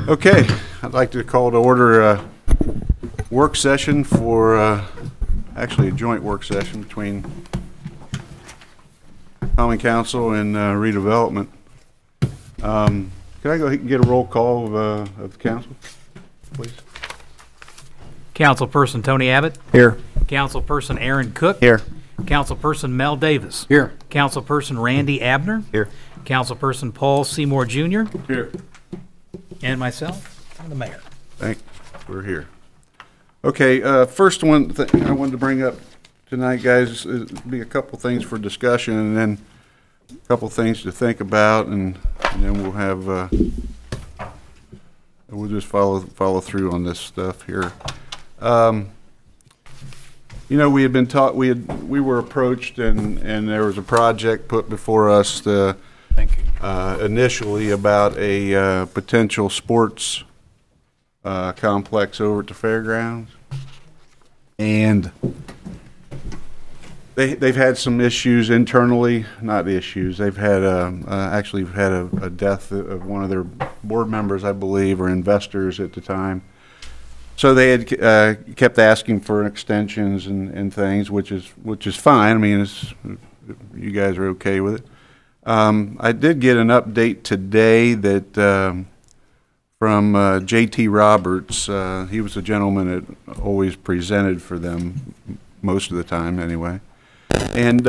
Okay, I'd like to call to order a work session for, actually a joint work session between Common Council and Redevelopment. Can I go ahead and get a roll call of the council, please? Councilperson Tony Abbott. Here. Councilperson Aaron Cook. Here. Councilperson Mel Davis. Here. Councilperson Randy Abner. Here. Councilperson Paul Seymour Jr. Here. And myself, and the mayor. We're here. Okay, first one thing I wanted to bring up tonight, guys, is be a couple things for discussion, and then a couple things to think about, and then we'll have we'll just follow through on this stuff here. You know, we had been taught we were approached, and there was a project put before us to, initially about a potential sports complex over at the fairgrounds, and they've had some issues internally. Not issues. They've had actually had a death of one of their board members, I believe, or investors at the time. So they had kept asking for extensions and things, which is fine. I mean, you guys are okay with it. I did get an update today that from J.T. Roberts. He was a gentleman that always presented for them most of the time, anyway. And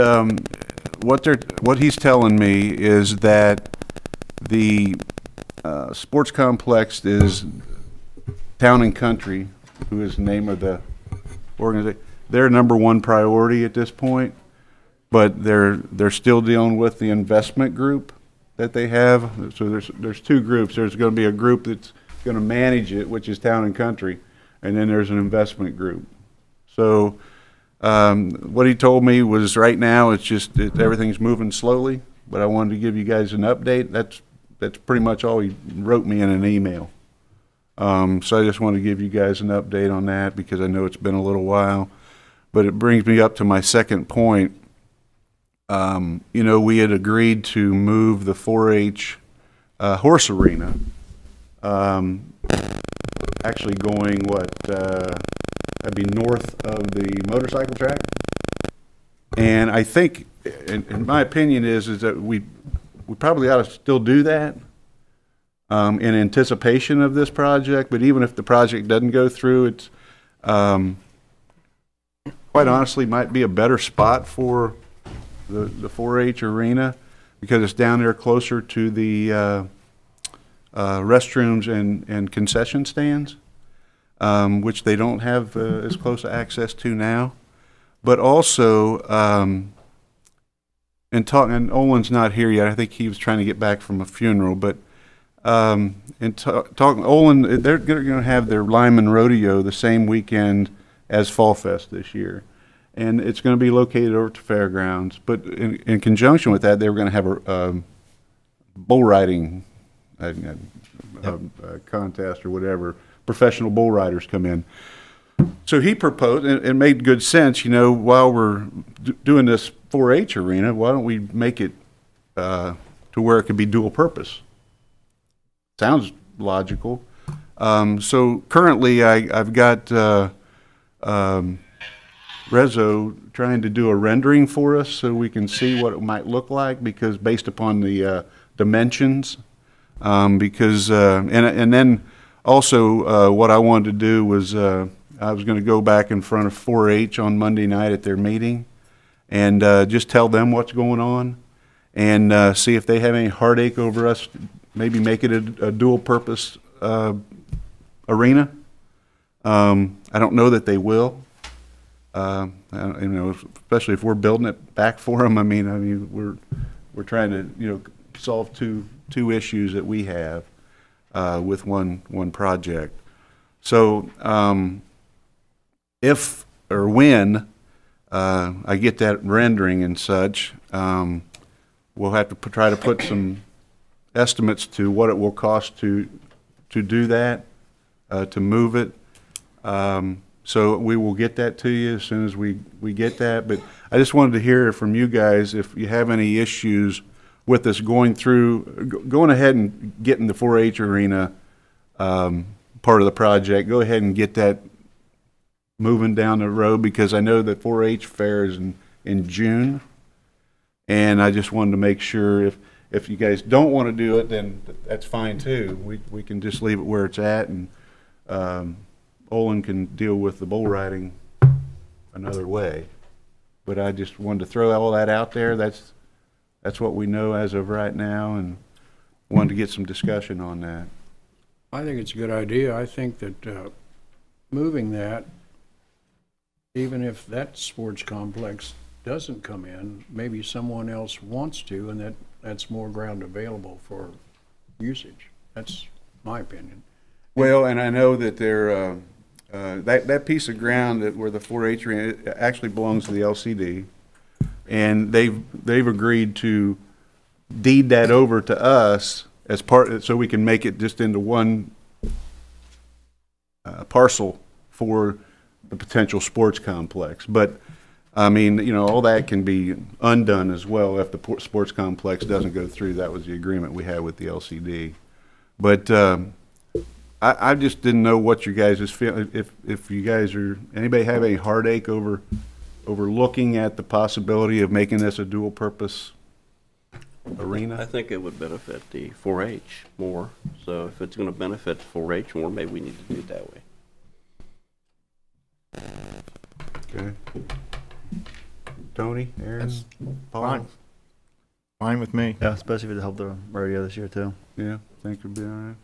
what he's telling me is that the sports complex is Town and Country, who is the name of the organization, their number one priority at this point, but they're still dealing with the investment group that they have. So there's two groups. There's going to be a group that's going to manage it, which is Town and Country, and then there's an investment group. So what he told me was right now it's just everything's moving slowly, but I wanted to give you guys an update. That's pretty much all he wrote me in an email. So I just want to give you guys an update on that because I know it's been a little while. But it brings me up to my second point. You know, we had agreed to move the 4-H horse arena. Actually going, that'd be north of the motorcycle track. And I think, in my opinion, is that we probably ought to still do that. In anticipation of this project, but even if the project doesn't go through, it's quite honestly might be a better spot for the 4-H arena because it's down there closer to the restrooms and concession stands, which they don't have as close access to now. But also, and Olin's not here yet. I think he was trying to get back from a funeral, but talking Olin, they're going to have their Lyman Rodeo the same weekend as Fall Fest this year, and it's going to be located over at the fairgrounds. But in conjunction with that, they were going to have a bull riding contest or whatever. Professional bull riders come in. So he proposed, and it made good sense. You know, while we're doing this 4-H arena, why don't we make it to where it could be dual purpose? Sounds logical. So currently I've got Rezo trying to do a rendering for us so we can see what it might look like because based upon the dimensions. And then also what I wanted to do was I was going to go back in front of 4-H on Monday night at their meeting and just tell them what's going on and see if they have any heartache over us. Maybe make it a dual-purpose arena. I don't know that they will. You know, especially if we're building it back for them. I mean, we're trying to solve two issues that we have with one project. So if or when I get that rendering and such, we'll have to try to put some estimates to what it will cost to do that, to move it. So we will get that to you as soon as we get that. But I just wanted to hear from you guys if you have any issues with us going ahead and getting the 4-H arena part of the project, go ahead and get that moving down the road, because I know that 4-H fair is in June, and I just wanted to make sure if you guys don't want to do it, then that's fine too. We can just leave it where it's at, and Olin can deal with the bull riding another way. But I just wanted to throw all that out there. That's what we know as of right now, and wanted to get some discussion on that. I think it's a good idea. I think that moving that, even if that sports complex doesn't come in, maybe someone else wants to, and that's more ground available for usage. That's my opinion. Well, and I know that that piece of ground where the 4-H ran, it actually belongs to the LCD, and they've agreed to deed that over to us as part, so we can make it just into one parcel for the potential sports complex. But I mean, you know, all that can be undone as well if the sports complex doesn't go through. That was the agreement we had with the LCD. But I just didn't know what you guys is feeling. If you guys are, anybody have any heartache over looking at the possibility of making this a dual purpose arena? I think it would benefit the 4-H more. So if it's going to benefit 4-H more, maybe we need to do it that way. Okay. Tony, Aaron, That's Paul? Fine with me. Yeah, especially if it helped the rodeo this year too. Yeah, think it'd be all right.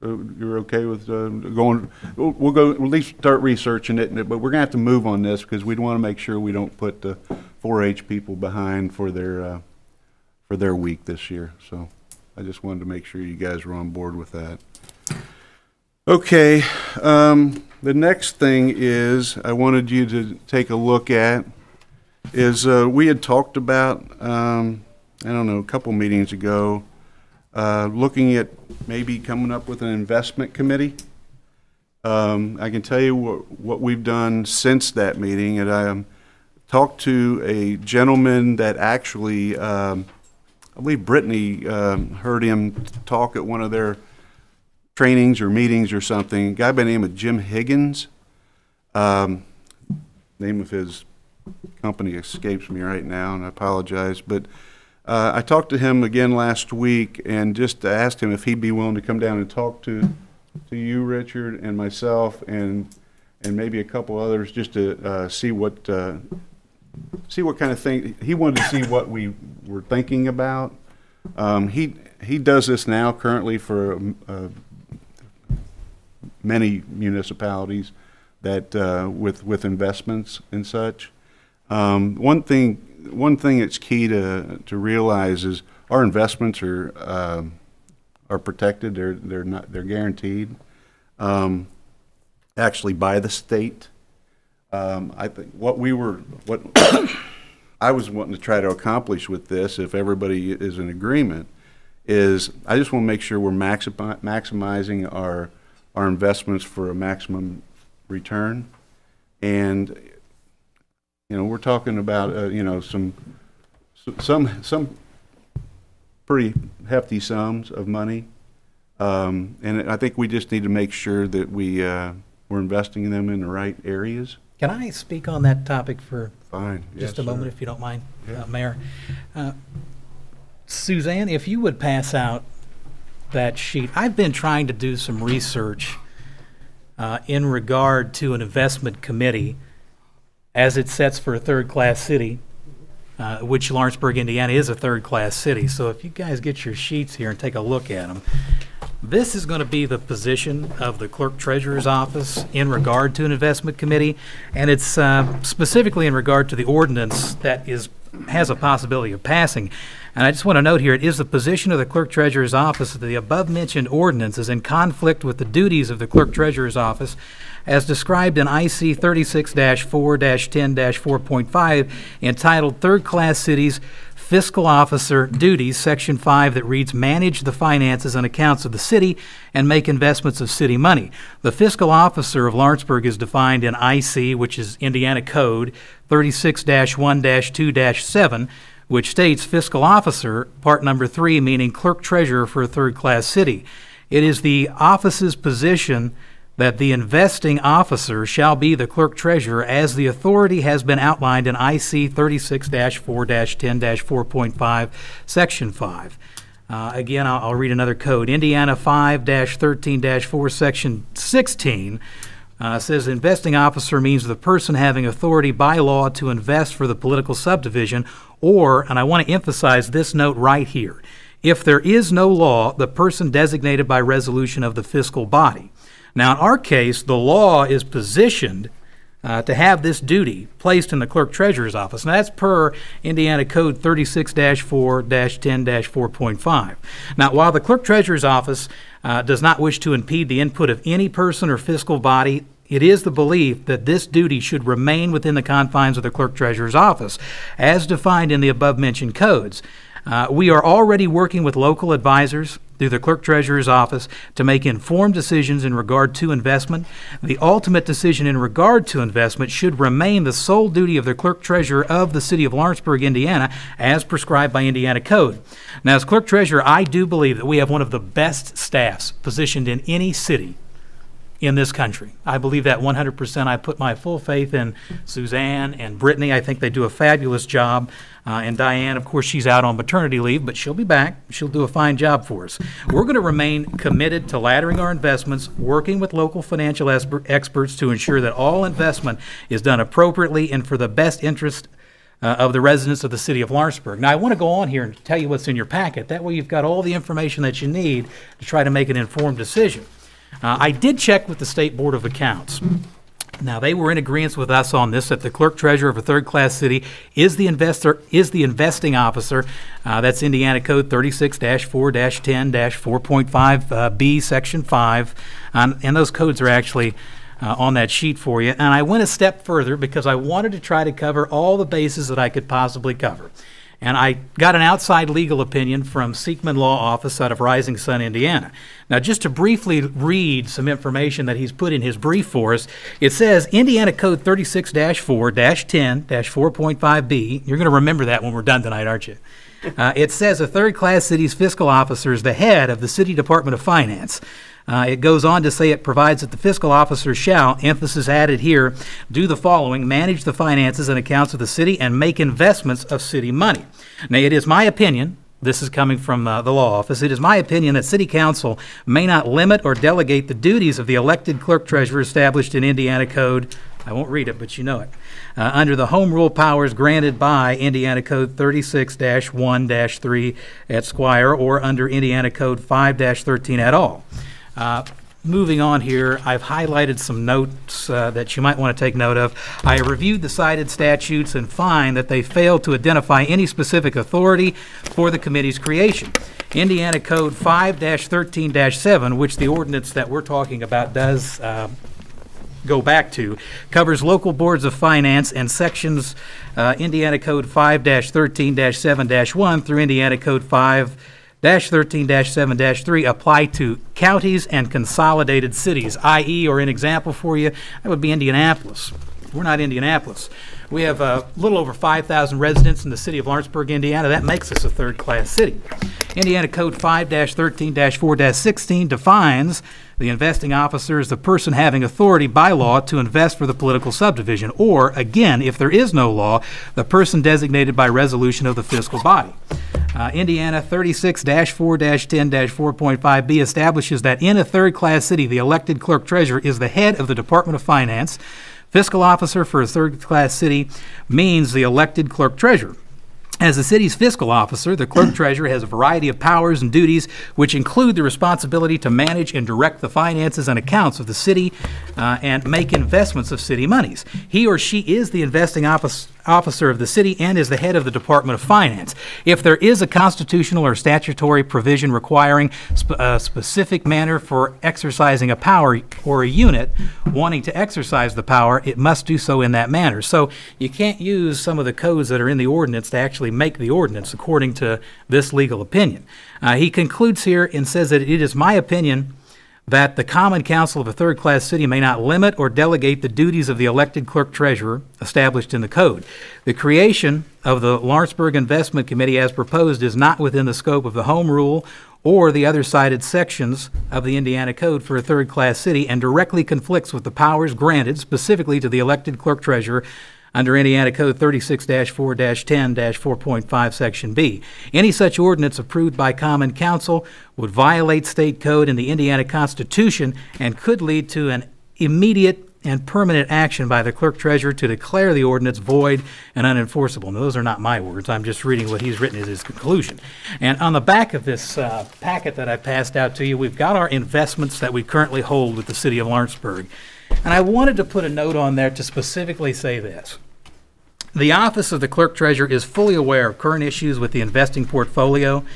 So you're okay with going? We'll go at least start researching it, but we're gonna have to move on this because we want to make sure we don't put the 4-H people behind for their week this year. So I just wanted to make sure you guys were on board with that. Okay, the next thing is I wanted you to take a look at is we had talked about I don't know, a couple meetings ago, looking at maybe coming up with an investment committee. I can tell you what we've done since that meeting, and I talked to a gentleman that actually, I believe Brittany heard him talk at one of their trainings or meetings or something. A guy by the name of Jim Higgins. Name of his company escapes me right now, and I apologize, but I talked to him again last week and just asked him if he'd be willing to come down and talk to you, Richard, and myself, and maybe a couple others, just to see what kind of thing he wanted to see what we were thinking about. He does this now currently for many municipalities that with investments and such. One thing that's key to realize is our investments are protected. They're guaranteed, actually by the state. I think what I was wanting to try to accomplish with this, if everybody is in agreement, is I just want to make sure we're maximizing our investments for a maximum return, and you know, we're talking about you know, some pretty hefty sums of money, and I think we just need to make sure that we're investing in them in the right areas. Can I speak on that topic for Fine. just Yes, a moment, sir. if you don't mind, Yeah. Mayor? Suzanne, if you would pass out that sheet. I've been trying to do some research in regard to an investment committee as it sets for a third-class city, which Lawrenceburg, Indiana is a third-class city. So if you guys get your sheets here and take a look at them, this is going to be the position of the clerk treasurer's office in regard to an investment committee, and it's specifically in regard to the ordinance that has a possibility of passing. And I just want to note here, it is the position of the clerk treasurer's office that the above-mentioned ordinance is in conflict with the duties of the clerk treasurer's office as described in IC 36-4-10-4.5, entitled Third-Class Cities Fiscal Officer Duties, Section 5, that reads, manage the finances and accounts of the city and make investments of city money. The fiscal officer of Lawrenceburg is defined in IC, which is Indiana Code 36-1-2-7, which states fiscal officer, part number 3, meaning clerk treasurer for a third-class city. It is the office's position that the investing officer shall be the clerk treasurer as the authority has been outlined in IC 36-4-10-4.5, Section 5. Again, I'll read another code. Indiana 5-13-4, Section 16 says investing officer means the person having authority by law to invest for the political subdivision, or, and I want to emphasize this note right here, if there is no law, the person designated by resolution of the fiscal body. Now, in our case, the law is positioned to have this duty placed in the clerk treasurer's office. Now, that's per Indiana Code 36-4-10-4.5. Now, while the clerk treasurer's office does not wish to impede the input of any person or fiscal body, it is the belief that this duty should remain within the confines of the clerk treasurer's office, as defined in the above-mentioned codes. We are already working with local advisors through the clerk treasurer's office to make informed decisions in regard to investment. The ultimate decision in regard to investment should remain the sole duty of the clerk treasurer of the city of Lawrenceburg, Indiana, as prescribed by Indiana Code. Now, as clerk treasurer, I do believe that we have one of the best staffs positioned in any city in this country. I believe that 100%. I put my full faith in Suzanne and Brittany. I think they do a fabulous job. And Diane, of course, she's out on maternity leave, but she'll be back. She'll do a fine job for us. We're going to remain committed to laddering our investments, working with local financial experts to ensure that all investment is done appropriately and for the best interest of the residents of the city of Lawrenceburg. Now, I want to go on here and tell you what's in your packet. That way you've got all the information that you need to try to make an informed decision. I did check with the State Board of Accounts. Now, they were in agreement with us on this, that the clerk treasurer of a third-class city is the investing officer. That's Indiana Code 36-4-10-4.5B, Section 5. And those codes are actually on that sheet for you. And I went a step further because I wanted to try to cover all the bases that I could possibly cover. And I got an outside legal opinion from Seekman Law Office out of Rising Sun, Indiana. Now, just to briefly read some information that he's put in his brief for us, it says Indiana Code 36-4-10-4.5b. You're going to remember that when we're done tonight, aren't you? It says a third-class city's fiscal officer is the head of the City Department of Finance. It goes on to say it provides that the fiscal officer shall, emphasis added here, do the following: manage the finances and accounts of the city and make investments of city money. Now, it is my opinion, this is coming from the law office, it is my opinion that City Council may not limit or delegate the duties of the elected clerk treasurer established in Indiana Code, I won't read it, but you know it, under the home rule powers granted by Indiana Code 36-1-3 at Squire or under Indiana Code 5-13 at all. Moving on here, I've highlighted some notes that you might want to take note of. I reviewed the cited statutes and find that they fail to identify any specific authority for the committee's creation. Indiana Code 5-13-7, which the ordinance that we're talking about does go back to, covers local boards of finance, and sections Indiana Code 5-13-7-1 through Indiana Code 5-13-7-3 apply to counties and consolidated cities, i.e., or an example for you, that would be Indianapolis. We're not Indianapolis. We have a little over 5,000 residents in the city of Lawrenceburg, Indiana. That makes us a third-class city. Indiana Code 5-13-4-16 defines the investing officer as the person having authority by law to invest for the political subdivision, or, again, if there is no law, the person designated by resolution of the fiscal body. Indiana 36-4-10-4.5b establishes that in a third-class city, the elected clerk treasurer is the head of the Department of Finance. Fiscal officer for a third-class city means the elected clerk treasurer. As the city's fiscal officer, the clerk treasurer has a variety of powers and duties, which include the responsibility to manage and direct the finances and accounts of the city and make investments of city monies. He or she is the investing officer of the city and is the head of the Department of Finance. If there is a constitutional or statutory provision requiring a specific manner for exercising a power or a unit wanting to exercise the power, it must do so in that manner. So you can't use some of the codes that are in the ordinance to actually make the ordinance according to this legal opinion. He concludes here and says that it is my opinion that the common council of a third-class city may not limit or delegate the duties of the elected clerk treasurer established in the code. The creation of the Lawrenceburg Investment Committee as proposed is not within the scope of the home rule or the other cited sections of the Indiana Code for a third-class city and directly conflicts with the powers granted specifically to the elected clerk treasurer under Indiana Code 36-4-10-4.5, Section B. Any such ordinance approved by Common Council would violate state code and the Indiana Constitution and could lead to an immediate and permanent action by the clerk treasurer to declare the ordinance void and unenforceable. Now, those are not my words. I'm just reading what he's written as his conclusion. And on the back of this packet that I passed out to you, we've got our investments that we currently hold with the city of Lawrenceburg. And I wanted to put a note on there to specifically say this. The Office of the Clerk Treasurer is fully aware of current issues with the investing portfolio.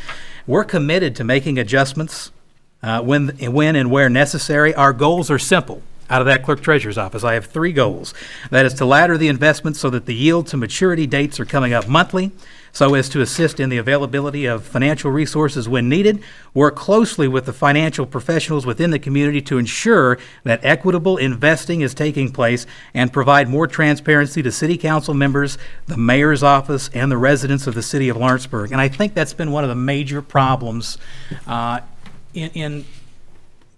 We're committed to making adjustments when and where necessary. Our goals are simple. Out of that Clerk Treasurer's office, I have 3 goals. That is to ladder the investments so that the yield to maturity dates are coming up monthly, so as to assist in the availability of financial resources when needed, work closely with the financial professionals within the community to ensure that equitable investing is taking place, and provide more transparency to city council members, the mayor's office, and the residents of the city of Lawrenceburg. And I think that's been one of the major problems in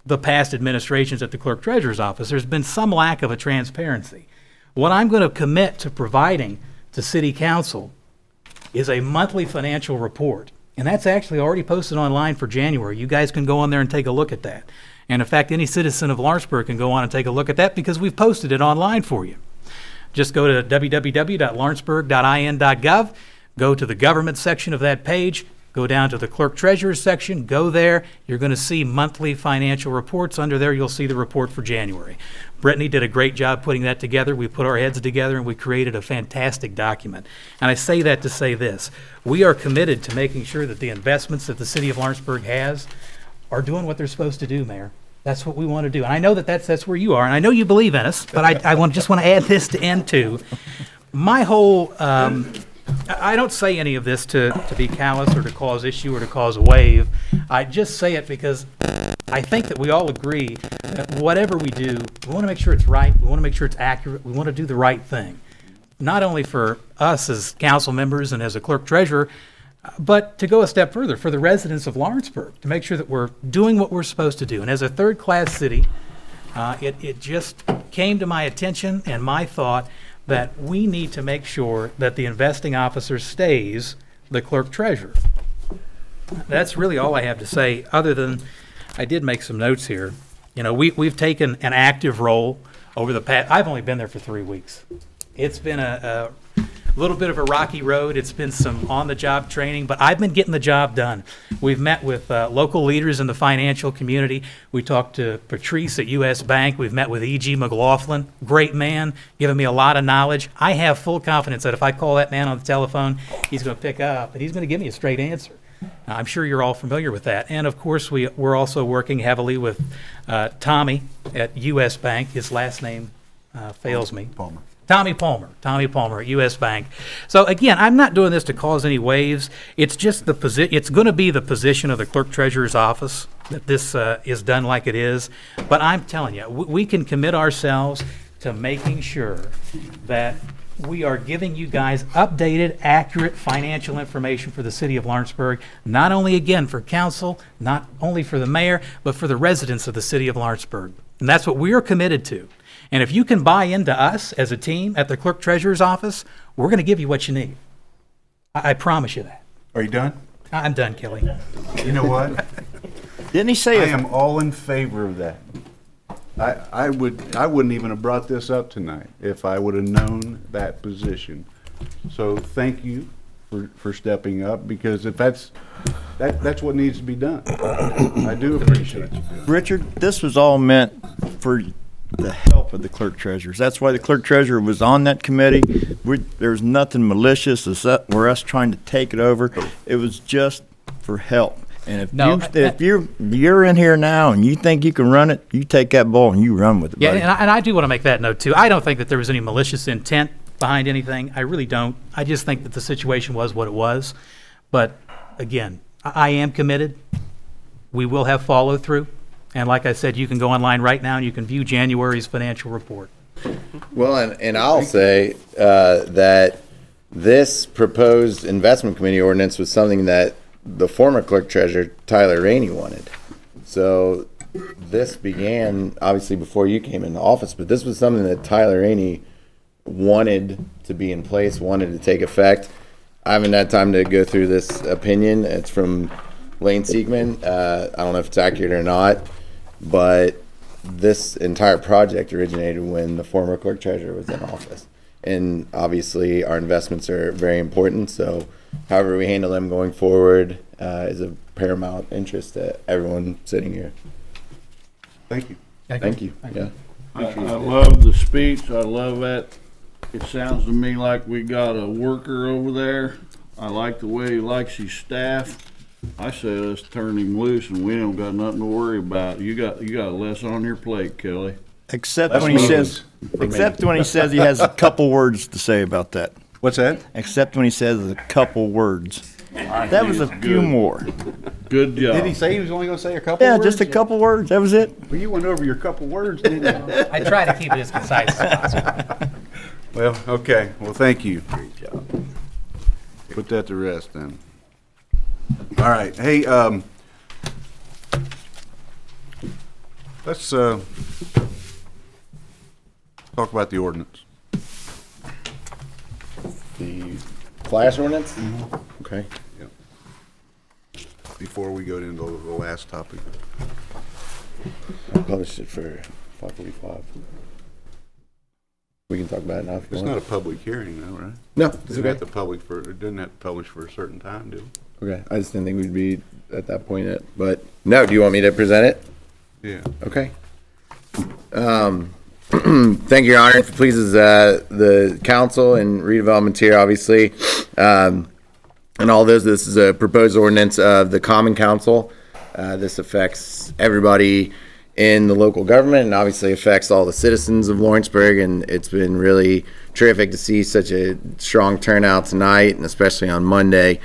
the past administrations at the Clerk Treasurer's office. There's been some lack of a transparency. What I'm going to commit to providing to City Council is a monthly financial report. And that's actually already posted online for January. You guys can go on there and take a look at that. And in fact, any citizen of Lawrenceburg can go on and take a look at that because we've posted it online for you. Just go to www.lawrenceburg.in.gov, go to the government section of that page, go down to the Clerk Treasurer's section, go there. You're going to see monthly financial reports. Under there, you'll see the report for January. Brittany did a great job putting that together. We put our heads together and we created a fantastic document. And I say that to say this. We are committed to making sure that the investments that the city of Lawrenceburg has are doing what they're supposed to do, Mayor. That's what we want to do. And I know that that's where you are, and I know you believe in us, but I just want to add this to end too. My whole I don't say any of this to be callous or to cause issue or to cause a wave. I just say it because I think that we all agree that whatever we do, we want to make sure it's right, we want to make sure it's accurate, we want to do the right thing. Not only for us as council members and as a clerk treasurer, but to go a step further, for the residents of Lawrenceburg, to make sure that we're doing what we're supposed to do. And as a third-class city, it just came to my attention and my thought that we need to make sure that the investing officer stays the clerk treasurer. That's really all I have to say, other than I did make some notes here. You know, we've taken an active role over the past, I've only been there for 3 weeks. It's been a little bit of a rocky road. It's been some on-the-job training, but I've been getting the job done. We've met with local leaders in the financial community. We talked to Patrice at U.S. Bank. We've met with E.G. McLaughlin, great man, giving me a lot of knowledge. I have full confidence that if I call that man on the telephone, he's going to pick up and he's going to give me a straight answer. I'm sure you're all familiar with that. And of course, we're also working heavily with Tommy at U.S. Bank. His last name fails me. Tommy Palmer at U.S. Bank. So again, I'm not doing this to cause any waves. It's just it's going to be the position of the clerk treasurer's office that this is done like it is. But I'm telling you, we can commit ourselves to making sure that we are giving you guys updated, accurate financial information for the city of Lawrenceburg, not only, again, for council, not only for the mayor, but for the residents of the city of Lawrenceburg. And that's what we are committed to. And if you can buy into us as a team at the clerk treasurer's office, we're going to give you what you need. I promise you that. Are you done? I'm done, Kelly. You know what? Didn't he say I am all in favor of that. I wouldn't even have brought this up tonight if I would have known that position. So thank you for stepping up, because if that's what needs to be done. I do appreciate you. Richard, this was all meant for the help of the clerk treasurers. That's why the clerk treasurer was on that committee. There's nothing malicious. We're us trying to take it over. It was just for help. And if you're in here now and you think you can run it, you take that ball and you run with it. Yeah, buddy. and I do want to make that note too. I don't think that there was any malicious intent behind anything. I really don't. I just think that the situation was what it was. But again, I am committed. We will have follow through. And like I said, you can go online right now and you can view January's financial report. Well, and I'll say that this proposed investment committee ordinance was something that the former clerk treasurer, Tyler Rainey, wanted. So this began obviously before you came into office, but this was something that Tyler Rainey wanted to be in place, wanted to take effect. I haven't had time to go through this opinion. It's from Lane Siegman. I don't know if it's accurate or not, but this entire project originated when the former clerk treasurer was in office. And obviously our investments are very important, so however we handle them going forward is of paramount interest to everyone sitting here. Thank you. Thank you. Yeah. I love the speech. I love that. It sounds to me like we got a worker over there. I like the way he likes his staff. I say let's turn him loose and we don't got nothing to worry about. You got less on your plate, Kelly. Except when he says he has a couple words to say about that. What's that? Except when he says a couple words. That was a few more. Good job. Did he say he was only going to say a couple Yeah, words? just a couple words. That was it. Well, you went over your couple words, didn't you? I try to keep it as concise as possible. Well, okay. Well, thank you. Great job. Put that to rest then. All right. Hey, let's talk about the ordinance. The flash ordinance? Okay. Yep. Before we go into the last topic. I published it for 5:45. We can talk about it now if you It's want. not a public hearing though, right? No, it's Didn't have okay. didn't have to publish for a certain time, do we? Okay, I just didn't think we'd be at that point yet. But no, do you want me to present it? Yeah. Okay. Thank you, Your Honor. If it pleases the council and redevelopment here, obviously, and all those, this is a proposed ordinance of the Common Council. This affects everybody in the local government and obviously affects all the citizens of Lawrenceburg, and it's been really terrific to see such a strong turnout tonight and especially on Monday.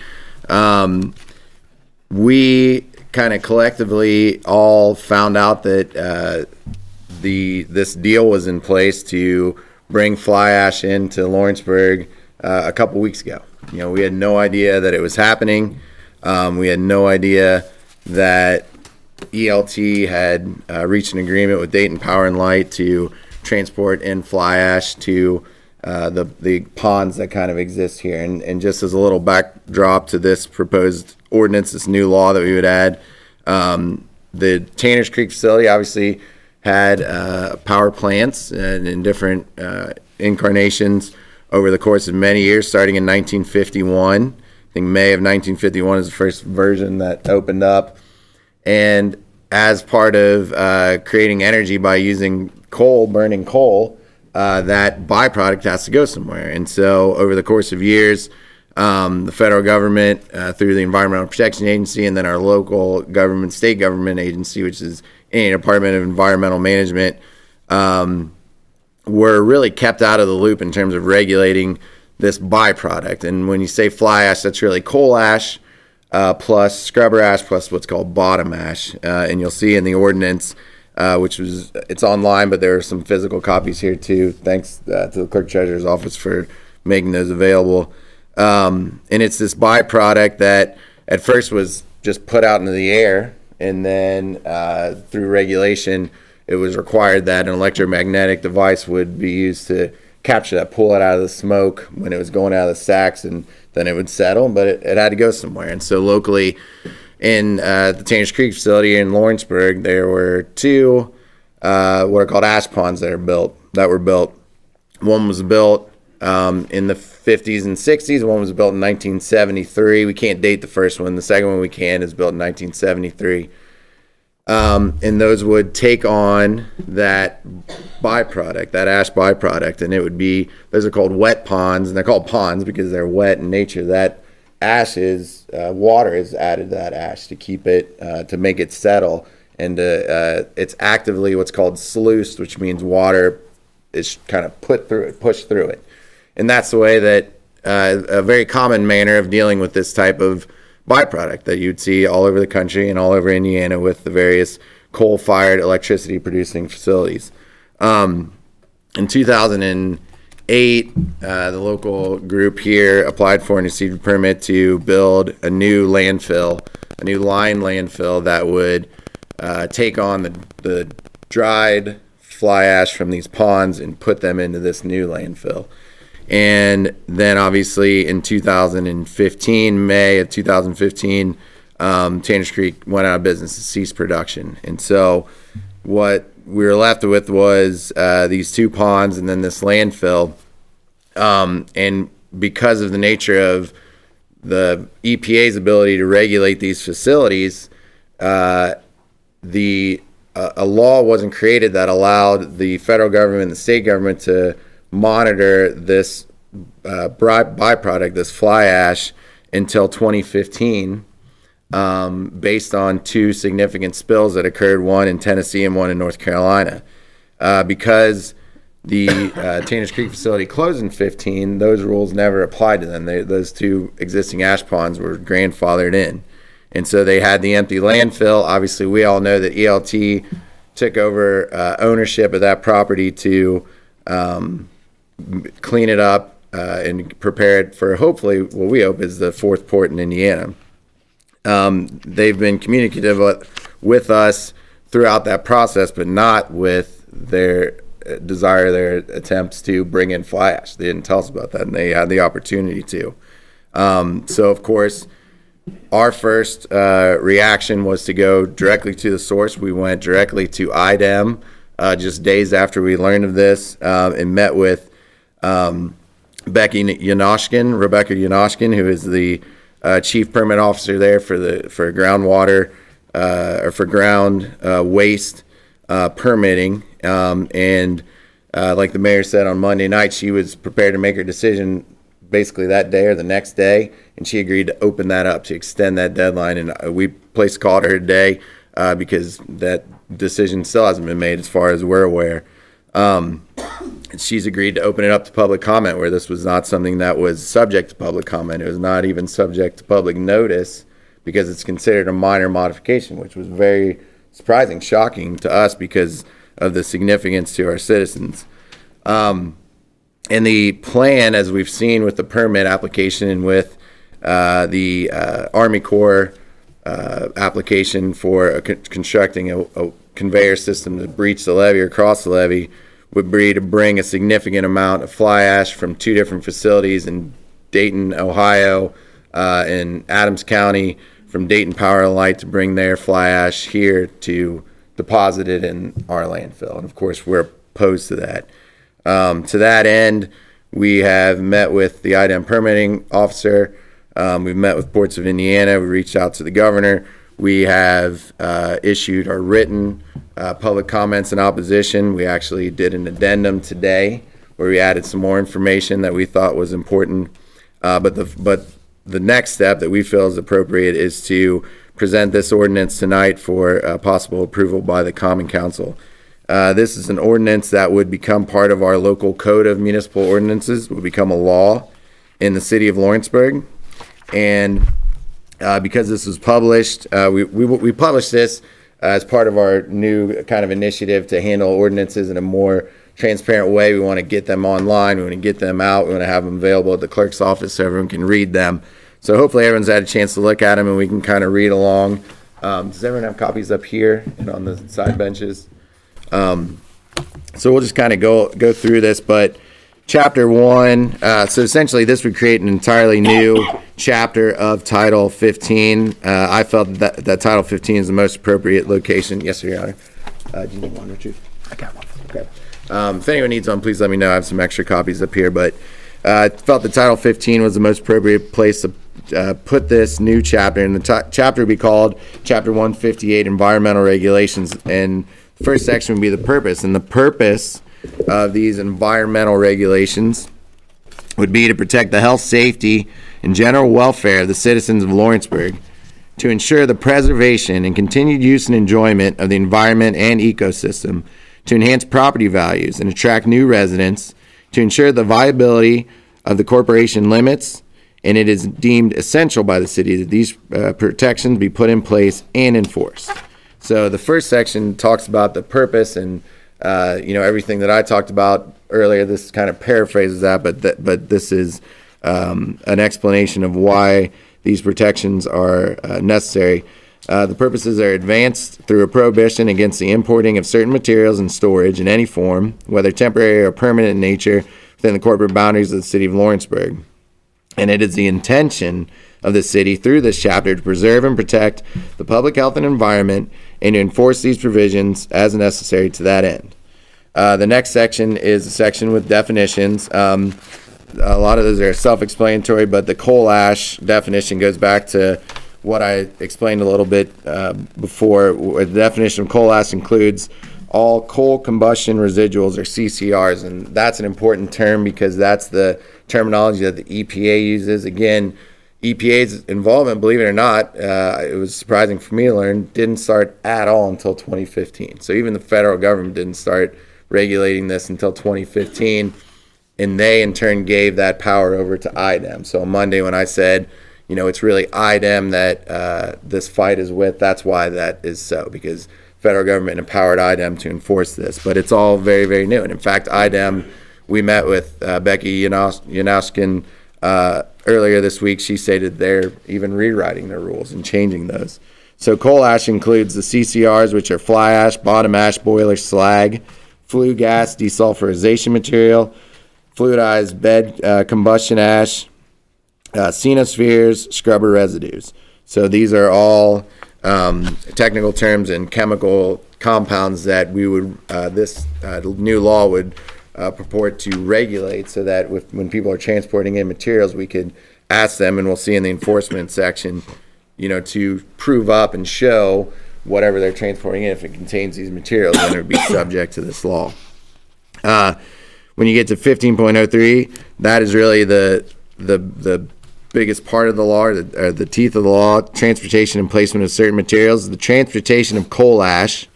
We kind of collectively all found out that this deal was in place to bring fly ash into Lawrenceburg a couple weeks ago. You know, we had no idea that it was happening. We had no idea that ELT had reached an agreement with Dayton Power and Light to transport in fly ash to the ponds that kind of exist here. And just as a little backdrop to this proposed ordinance, this new law that we would add, the Tanners Creek facility obviously had power plants and in different incarnations over the course of many years, starting in 1951. I think May of 1951 is the first version that opened up. And as part of creating energy by using coal, burning coal, that byproduct has to go somewhere. And so over the course of years, the federal government, through the Environmental Protection Agency, and then our local government, state government agency, which is Indiana Department of Environmental Management, were really kept out of the loop in terms of regulating this byproduct. And when you say fly ash, that's really coal ash, plus scrubber ash, plus what's called bottom ash. And you'll see in the ordinance, it's online, but there are some physical copies here too. Thanks to the Clerk Treasurer's Office for making those available. And it's this byproduct that at first was just put out into the air, and then through regulation, it was required that an electromagnetic device would be used to capture that, pull it out of the smoke when it was going out of the stacks, and then it would settle, but it had to go somewhere. And so locally in the Tanners Creek facility in Lawrenceburg, there were two what are called ash ponds that were built. One was built in the 50s and 60s. One was built in 1973. We can't date the first one. The second one we can is built in 1973. And those would take on that byproduct, that ash byproduct, and it would be, those are called wet ponds, and they're called ponds because they're wet in nature. That ash is, water is added to that ash to keep it, to make it settle, and it's actively what's called sluiced, which means water is kind of pushed through it. And that's the way that, a very common manner of dealing with this type of byproduct that you'd see all over the country and all over Indiana with the various coal-fired electricity producing facilities. In 2008, the local group here applied for and received a permit to build a new landfill, a new line landfill that would take on the dried fly ash from these ponds and put them into this new landfill. And then obviously in 2015, May of 2015, Tanners Creek went out of business and ceased production. And so what we were left with was these two ponds and then this landfill. And because of the nature of the EPA's ability to regulate these facilities, a law wasn't created that allowed the federal government and the state government to monitor this byproduct, this fly ash, until 2015, based on two significant spills that occurred, one in Tennessee and one in North Carolina. Because the Tanners Creek facility closed in 15, those rules never applied to them. Those two existing ash ponds were grandfathered in. And so they had the empty landfill. Obviously, we all know that ELT took over ownership of that property to clean it up and prepare it for hopefully what we hope is the fourth port in Indiana. They've been communicative with us throughout that process, but not with their their attempts to bring in fly ash. They didn't tell us about that, and they had the opportunity to. So, of course, our first reaction was to go directly to the source. We went directly to IDEM just days after we learned of this and met with Rebecca Yanoshkin, who is the chief permit officer there for groundwater or for ground waste permitting. And like the mayor said on Monday night, she was prepared to make her decision basically that day or the next day, and she agreed to open that up, to extend that deadline. And we placed a call to her today because that decision still hasn't been made as far as we're aware. She's agreed to open it up to public comment, where this was not something that was subject to public comment. It was not even subject to public notice because it's considered a minor modification, which was very surprising, shocking to us because of the significance to our citizens. And the plan, as we've seen with the permit application and with the Army Corps application for constructing a conveyor system to breach the levee or cross the levee, would be to bring a significant amount of fly ash from two different facilities in Dayton, Ohio, and Adams County, from Dayton Power and Light, to bring their fly ash here to deposit it in our landfill. And of course, we're opposed to that. To that end, we have met with the IDEM permitting officer. We've met with Ports of Indiana. We reached out to the governor. We have issued our written public comments in opposition. We actually did an addendum today where we added some more information that we thought was important. But the next step that we feel is appropriate is to present this ordinance tonight for possible approval by the Common Council. This is an ordinance that would become part of our local code of municipal ordinances, would become a law in the city of Lawrenceburg. And because this was published, we published this as part of our new kind of initiative to handle ordinances in a more transparent way. We want to get them online. We want to get them out. We want to have them available at the clerk's office so everyone can read them. So hopefully everyone's had a chance to look at them and we can kind of read along. Does everyone have copies up here and on the side benches? So we'll just kind of go through this, but Chapter 1, so essentially this would create an entirely new chapter of Title 15. I felt that Title 15 is the most appropriate location. Yes, sir, Your Honor. Do you need one or two? I got one. Okay. If anyone needs one, please let me know. I have some extra copies up here, but I felt that Title 15 was the most appropriate place to put this new chapter. And the chapter would be called Chapter 158, Environmental Regulations, and the first section would be the purpose. And the purpose of these environmental regulations would be to protect the health, safety, and general welfare of the citizens of Lawrenceburg, to ensure the preservation and continued use and enjoyment of the environment and ecosystem, to enhance property values and attract new residents, to ensure the viability of the corporation limits, and it is deemed essential by the city that these protections be put in place and enforced. So the first section talks about the purpose and everything that I talked about earlier. This kind of paraphrases that, but this is an explanation of why these protections are necessary. The purposes are advanced through a prohibition against the importing of certain materials and storage in any form, whether temporary or permanent in nature, within the corporate boundaries of the city of Lawrenceburg. And it is the intention of the city through this chapter to preserve and protect the public health and environment and to enforce these provisions as necessary to that end. The next section is a section with definitions. A lot of those are self-explanatory, but the coal ash definition goes back to what I explained a little bit before. The definition of coal ash includes all coal combustion residuals, or CCRs, and that's an important term because that's the terminology that the EPA uses. Again, EPA's involvement, believe it or not, it was surprising for me to learn, didn't start at all until 2015. So even the federal government didn't start regulating this until 2015, and they in turn gave that power over to IDEM. So on Monday when I said, it's really IDEM that this fight is with, that's why that is so, because federal government empowered IDEM to enforce this. But it's all very, very new. And in fact, IDEM, we met with Becky Yanowskin earlier this week. She stated they're even rewriting their rules and changing those. So coal ash includes the CCRs, which are fly ash, bottom ash, boiler slag, flue gas, desulfurization material, fluidized bed combustion ash, cenospheres, scrubber residues. So these are all technical terms and chemical compounds that we would this new law would purport to regulate, so that when people are transporting in materials, we could ask them, and we'll see in the enforcement section, to prove up and show whatever they're transporting in, if it contains these materials, then it would be subject to this law. When you get to 15.03, that is really the biggest part of the law, or the teeth of the law. Transportation and placement of certain materials. The transportation of coal ash,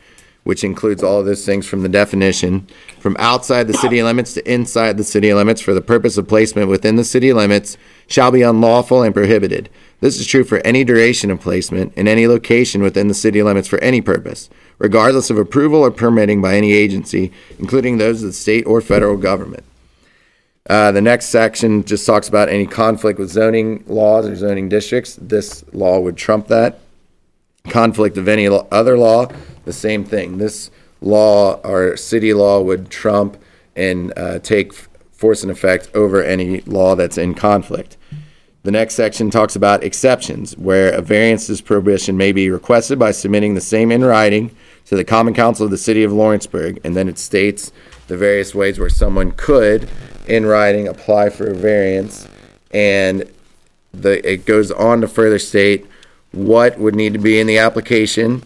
which includes all of those things from the definition, from outside the city limits to inside the city limits for the purpose of placement within the city limits, shall be unlawful and prohibited. This is true for any duration of placement in any location within the city limits for any purpose, regardless of approval or permitting by any agency, including those of the state or federal government. The next section just talks about any conflict with zoning laws or zoning districts. This law would trump that. Conflict of any other law, the same thing. This law or city law would trump and take force and effect over any law that's in conflict. The next section talks about exceptions, where a variance to this prohibition may be requested by submitting the same in writing to the Common Council of the City of Lawrenceburg, and then it states the various ways where someone could, in writing, apply for a variance, and it goes on to further state what would need to be in the application,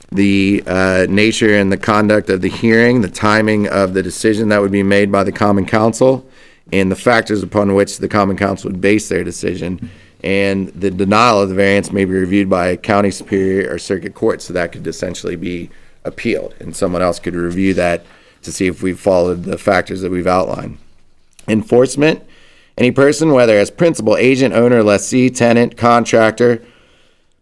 the nature and the conduct of the hearing, the timing of the decision that would be made by the Common Council, and the factors upon which the Common Council would base their decision. And the denial of the variance may be reviewed by a county superior or circuit court, so that could essentially be appealed, and someone else could review that to see if we've followed the factors that we've outlined. Enforcement: any person, whether as principal, agent, owner, lessee, tenant, contractor,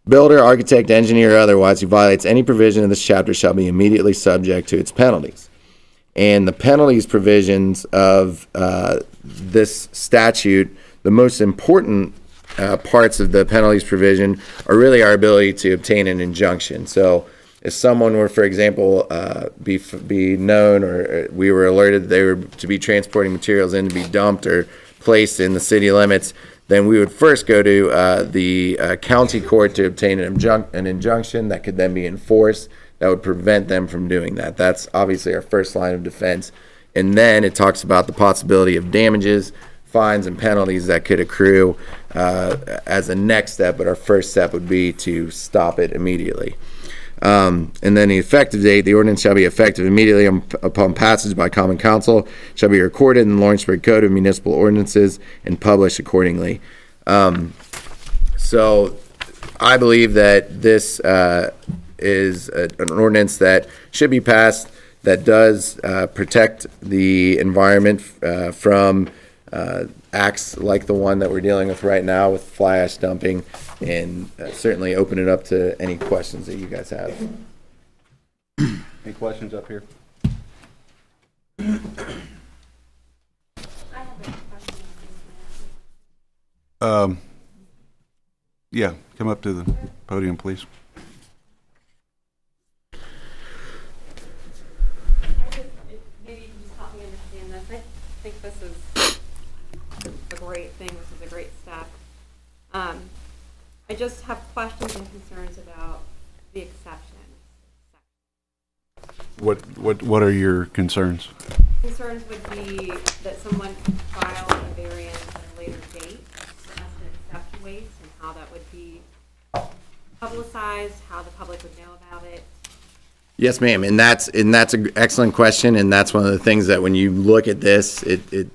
builder, architect, engineer, or otherwise, who violates any provision of this chapter shall be immediately subject to its penalties. And the penalties provisions of this statute, the most important parts of the penalties provision are really our ability to obtain an injunction. So if someone were, for example, be known, or we were alerted that they were to be transporting materials in to be dumped or placed in the city limits, then we would first go to the county court to obtain an injunction that could then be enforced, that would prevent them from doing that. That's obviously our first line of defense. And then it talks about the possibility of damages, fines, and penalties that could accrue as a next step, but our first step would be to stop it immediately. And then the effective date: the ordinance shall be effective immediately upon passage by Common Council, shall be recorded in the Lawrenceburg Code of Municipal Ordinances, and published accordingly. So I believe that this is an ordinance that should be passed, that does protect the environment from acts like the one that we're dealing with right now with fly ash dumping, and certainly open it up to any questions that you guys have. Any questions up here? Yeah, come up to the podium, please. Maybe you can just help me understand this. I think this is a great thing. This is a great step. I just have questions and concerns about the exceptions. What are your concerns? Concerns would be that someone could file a variance at a later date as to accept waste and how that would be publicized, how the public would know about it. Yes, ma'am, and that's an excellent question, and that's one of the things that when you look at this, it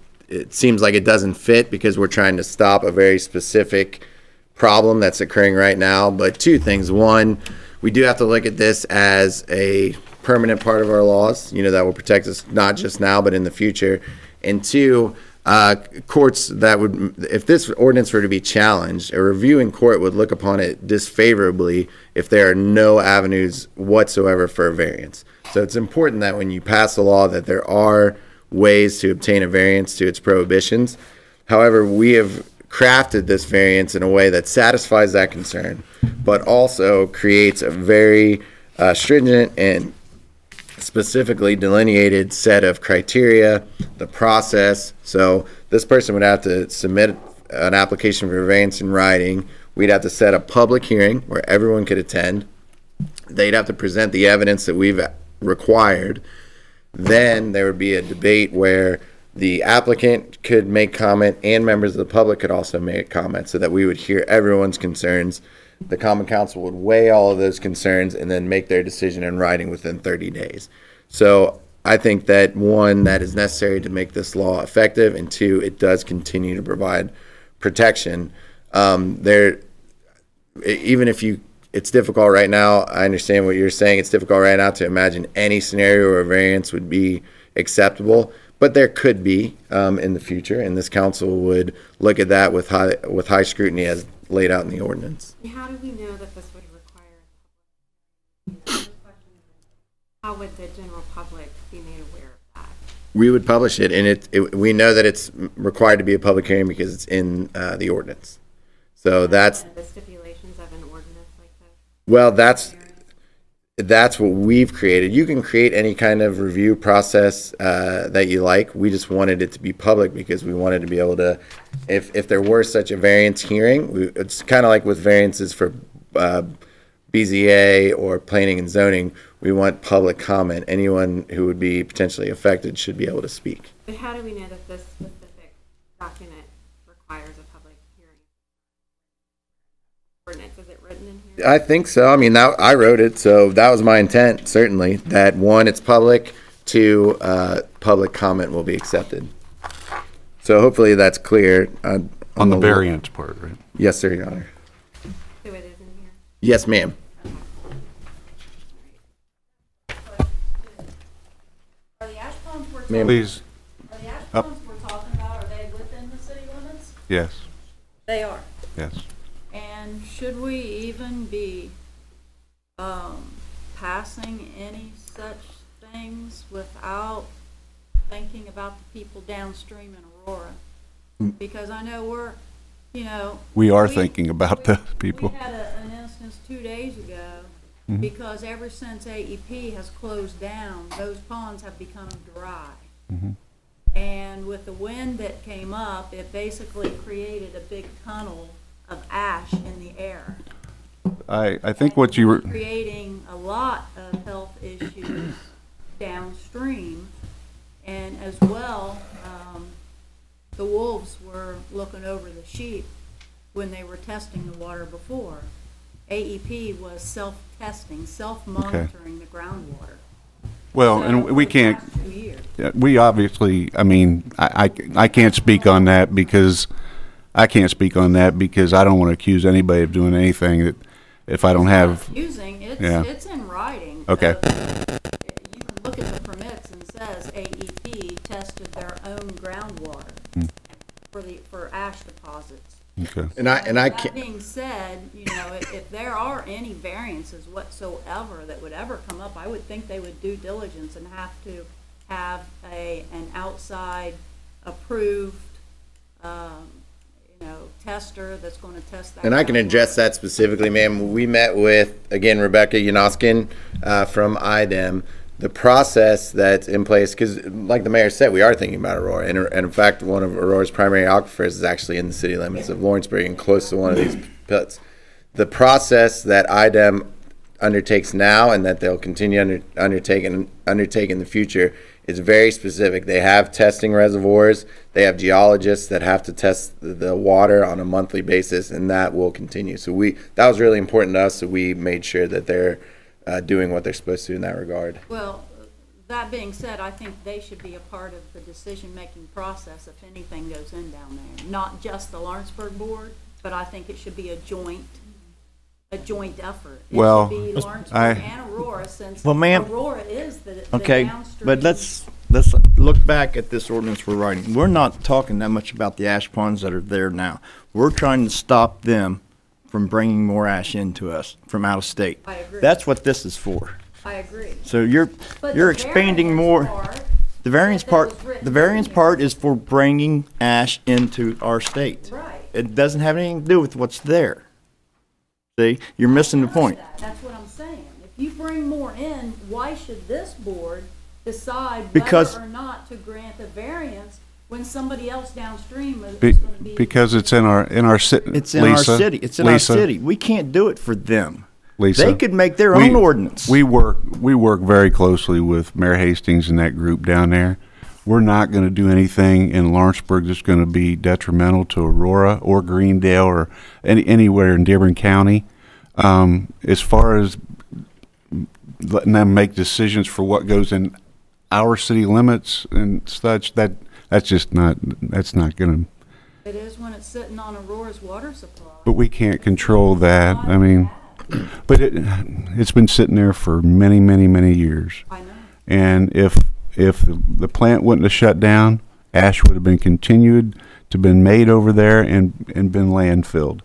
seems like it doesn't fit because we're trying to stop a very specific problem that's occurring right now. But two things: one, we do have to look at this as a permanent part of our laws, that will protect us not just now but in the future. And two, courts that would, if this ordinance were to be challenged, a reviewing court would look upon it disfavorably if there are no avenues whatsoever for a variance. So it's important that when you pass a law that there are ways to obtain a variance to its prohibitions. However, we have crafted this variance in a way that satisfies that concern, but also creates a very stringent and specifically delineated set of criteria, the process. So this person would have to submit an application for variance in writing. We'd have to set a public hearing where everyone could attend. They'd have to present the evidence that we've required. Then there would be a debate where the applicant could make comment and members of the public could also make comment so that we would hear everyone's concerns. The Common Council would weigh all of those concerns and then make their decision in writing within 30 days. So I think that, one, that is necessary to make this law effective, and two, it does continue to provide protection. Even if it's difficult right now, I understand what you're saying. It's difficult right now to imagine any scenario where a variance would be acceptable, but there could be in the future, and this council would look at that with high scrutiny as laid out in the ordinance. How do we know that this would require how would the general public be made aware of that? We would publish it, and we know that it's required to be a public hearing because it's in the ordinance. So that's the stipulations of an ordinance like this. Well, that's what we've created. You can create any kind of review process that you like. We just wanted it to be public because we wanted to be able to, if there were such a variance hearing, it's kind of like with variances for BZA or planning and zoning, we want public comment. Anyone who would be potentially affected should be able to speak. But how do we know that this specific document requires a public hearing? Ordinance, is it written in here? I think so. I mean, I wrote it, so that was my intent, certainly, that one, it's public, two, public comment will be accepted. So hopefully that's clear. On the variance part, right? Yes, sir, Your Honor. So it is in here? Yes, ma'am. Are the ash ponds we're Ma'am. Please, Are the ash Up. ponds we're talking about, are they within the city limits? yes, They are. yes. And should we even be passing any such things without thinking about the people downstream in Aurora? Because I know We are thinking about the people. We had an instance 2 days ago, because ever since AEP has closed down, those ponds have become dry. And with the wind that came up, it basically created a big tunnel of ash in the air. I think what you were, Creating a lot of health issues downstream, and as well, the wolves were looking over the sheep when they were testing the water before. AEP was self-testing, self-monitoring the groundwater. well, So, and we for the can't, past 2 years. we obviously, I mean, I can't speak on that because I don't want to accuse anybody of doing anything that if I don't have, Using, Yeah. it's in writing. Okay. You can look at the permits and says AEP tested their own groundwater for ash deposits. okay. And I That can't. being said, if there are any variances whatsoever that would ever come up, I would think they would due diligence and have to have an outside approved, tester that's going to test that. And I can kind of address work. that specifically, ma'am. We met with, again, Rebecca Yanoskin from IDEM. The process that's in place, because like the mayor said, we are thinking about Aurora. And in fact, one of Aurora's primary aquifers is actually in the city limits of Lawrenceburg and close to one of these pits. The process that IDEM undertakes now and that they'll continue undertake in the future is very specific. They have testing reservoirs. They have geologists that have to test the water on a monthly basis, and that will continue. So that was really important to us, so we made sure that they're doing what they're supposed to in that regard. Well, that being said, I think they should be a part of the decision-making process if anything goes in down there. Not just the Lawrenceburg board, but I think it should be a joint effort. It Well, should be Lawrenceburg and Aurora, since Well, ma'am- Aurora is the Okay, downstream. but let's look back at this ordinance we're writing. We're not talking that much about the ash ponds that are there now. We're trying to stop them from bringing more ash into us from out of state. I agree. That's what this is for. I agree. So you're But you're the expanding variance more. part The variance that part, was written the variance in part here. is for bringing ash into our state. Right. It doesn't have anything to do with what's there. See, you're missing the point. That's what I'm saying. If you bring more in, why should this board decide Because- whether or not to grant a variance when somebody else downstream is Be- going to be? because it's in our city. It's in our city. It's in our city. We can't do it for them. Lisa, They could make their we- own ordinance. We work very closely with Mayor Hastings and that group down there. We're not going to do anything in Lawrenceburg that's going to be detrimental to Aurora or Greendale or anywhere in Dearborn County. As far as letting them make decisions for what goes in our city limits and such, that's not going to. It is when it's sitting on Aurora's water supply. But we can't control that. I mean, but it's been sitting there for many, many, many years. I know. And if the plant wouldn't have shut down, ash would have been continued to been made over there and been landfilled.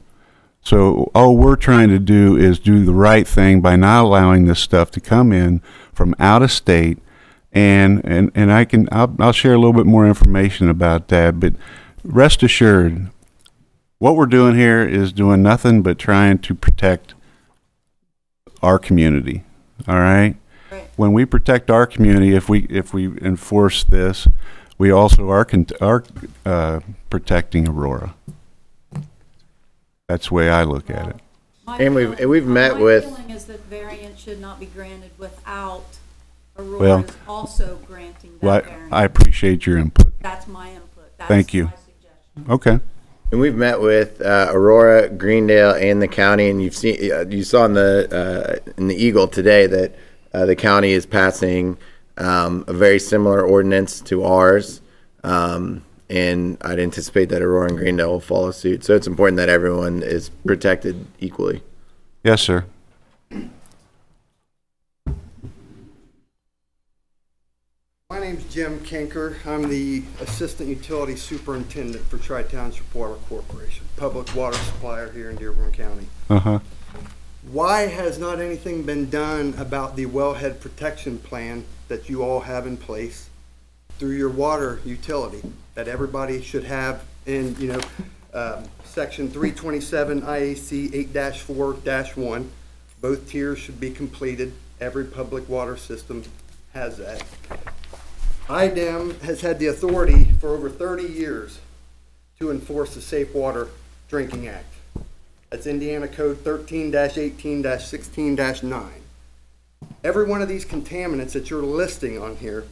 So all we're trying to do is do the right thing by not allowing this stuff to come in from out of state. And I'll share a little bit more information about that, but rest assured, what we're doing here is doing nothing but trying to protect our community. All right? Right. When we protect our community, if we enforce this, we also are protecting Aurora. That's the way I look at it. And we've met with- My feeling is that variance should not be granted without Well, Aurora's also granting Well, that variance. I appreciate your input. That's my input. That's Thank you. my suggestion. Okay. And we've met with Aurora, Greendale, and the county, and you saw in the Eagle today that the county is passing a very similar ordinance to ours, and I'd anticipate that Aurora and Greendale will follow suit. So it's important that everyone is protected equally. Yes, sir. My name's Jim Kinker. I'm the Assistant Utility Superintendent for Tri-Township Water Corporation, public water supplier here in Dearborn County. Uh-huh. Why has not anything been done about the wellhead protection plan that you all have in place through your water utility that everybody should have in, Section 327 IAC 8-4-1. Both tiers should be completed. Every public water system has that. IDEM has had the authority for over 30 years to enforce the Safe Water Drinking Act. That's Indiana Code 13-18-16-9. Every one of these contaminants that you're listing on here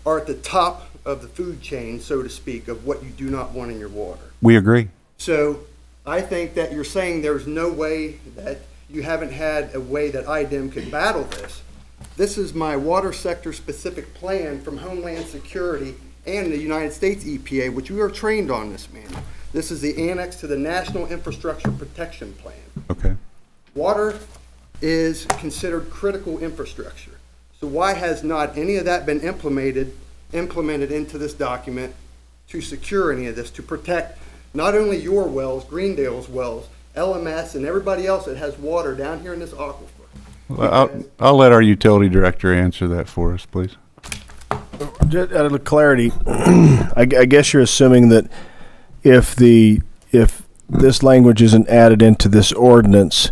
are at the top of the food chain, so to speak, of what you do not want in your water. We agree. So I think that you're saying there's no way that you haven't had a way that IDEM could battle this. This is my water sector specific plan from Homeland Security and the United States EPA, which we are trained on this manual. This is the annex to the National Infrastructure Protection Plan. Okay. Water is considered critical infrastructure. So why has not any of that been implemented into this document to secure any of this, to protect not only your wells, Greendale's wells, LMS, and everybody else that has water down here in this aquifer? Well, I'll let our utility director answer that for us, please. Just out of clarity, I guess you're assuming that if this language isn't added into this ordinance,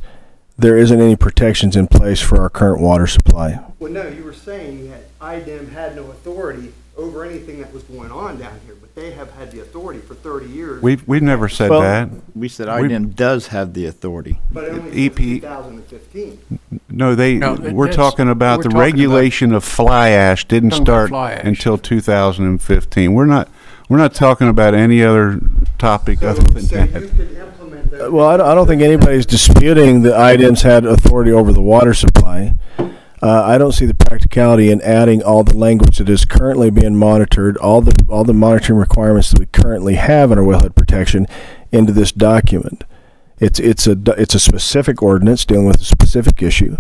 there isn't any protections in place for our current water supply. Well, no, you were saying that IDEM had no authority over anything that was going on down here, but they have had the authority for 30 years. We've never said Well, that. We said IDEM does have the authority. But only EP since 2015. No, No, we're that's- talking about we're the talking regulation of fly ash didn't Talking about start fly ash. until 2015. We're not talking about any other topic other than So you that. could implement those. Well, I don't think anybody's disputing that IDEM's had authority over the water supply. I don't see the practicality in adding all the language that is currently being monitored, all the monitoring requirements that we currently have in our wellhead protection, into this document. It's a specific ordinance dealing with a specific issue.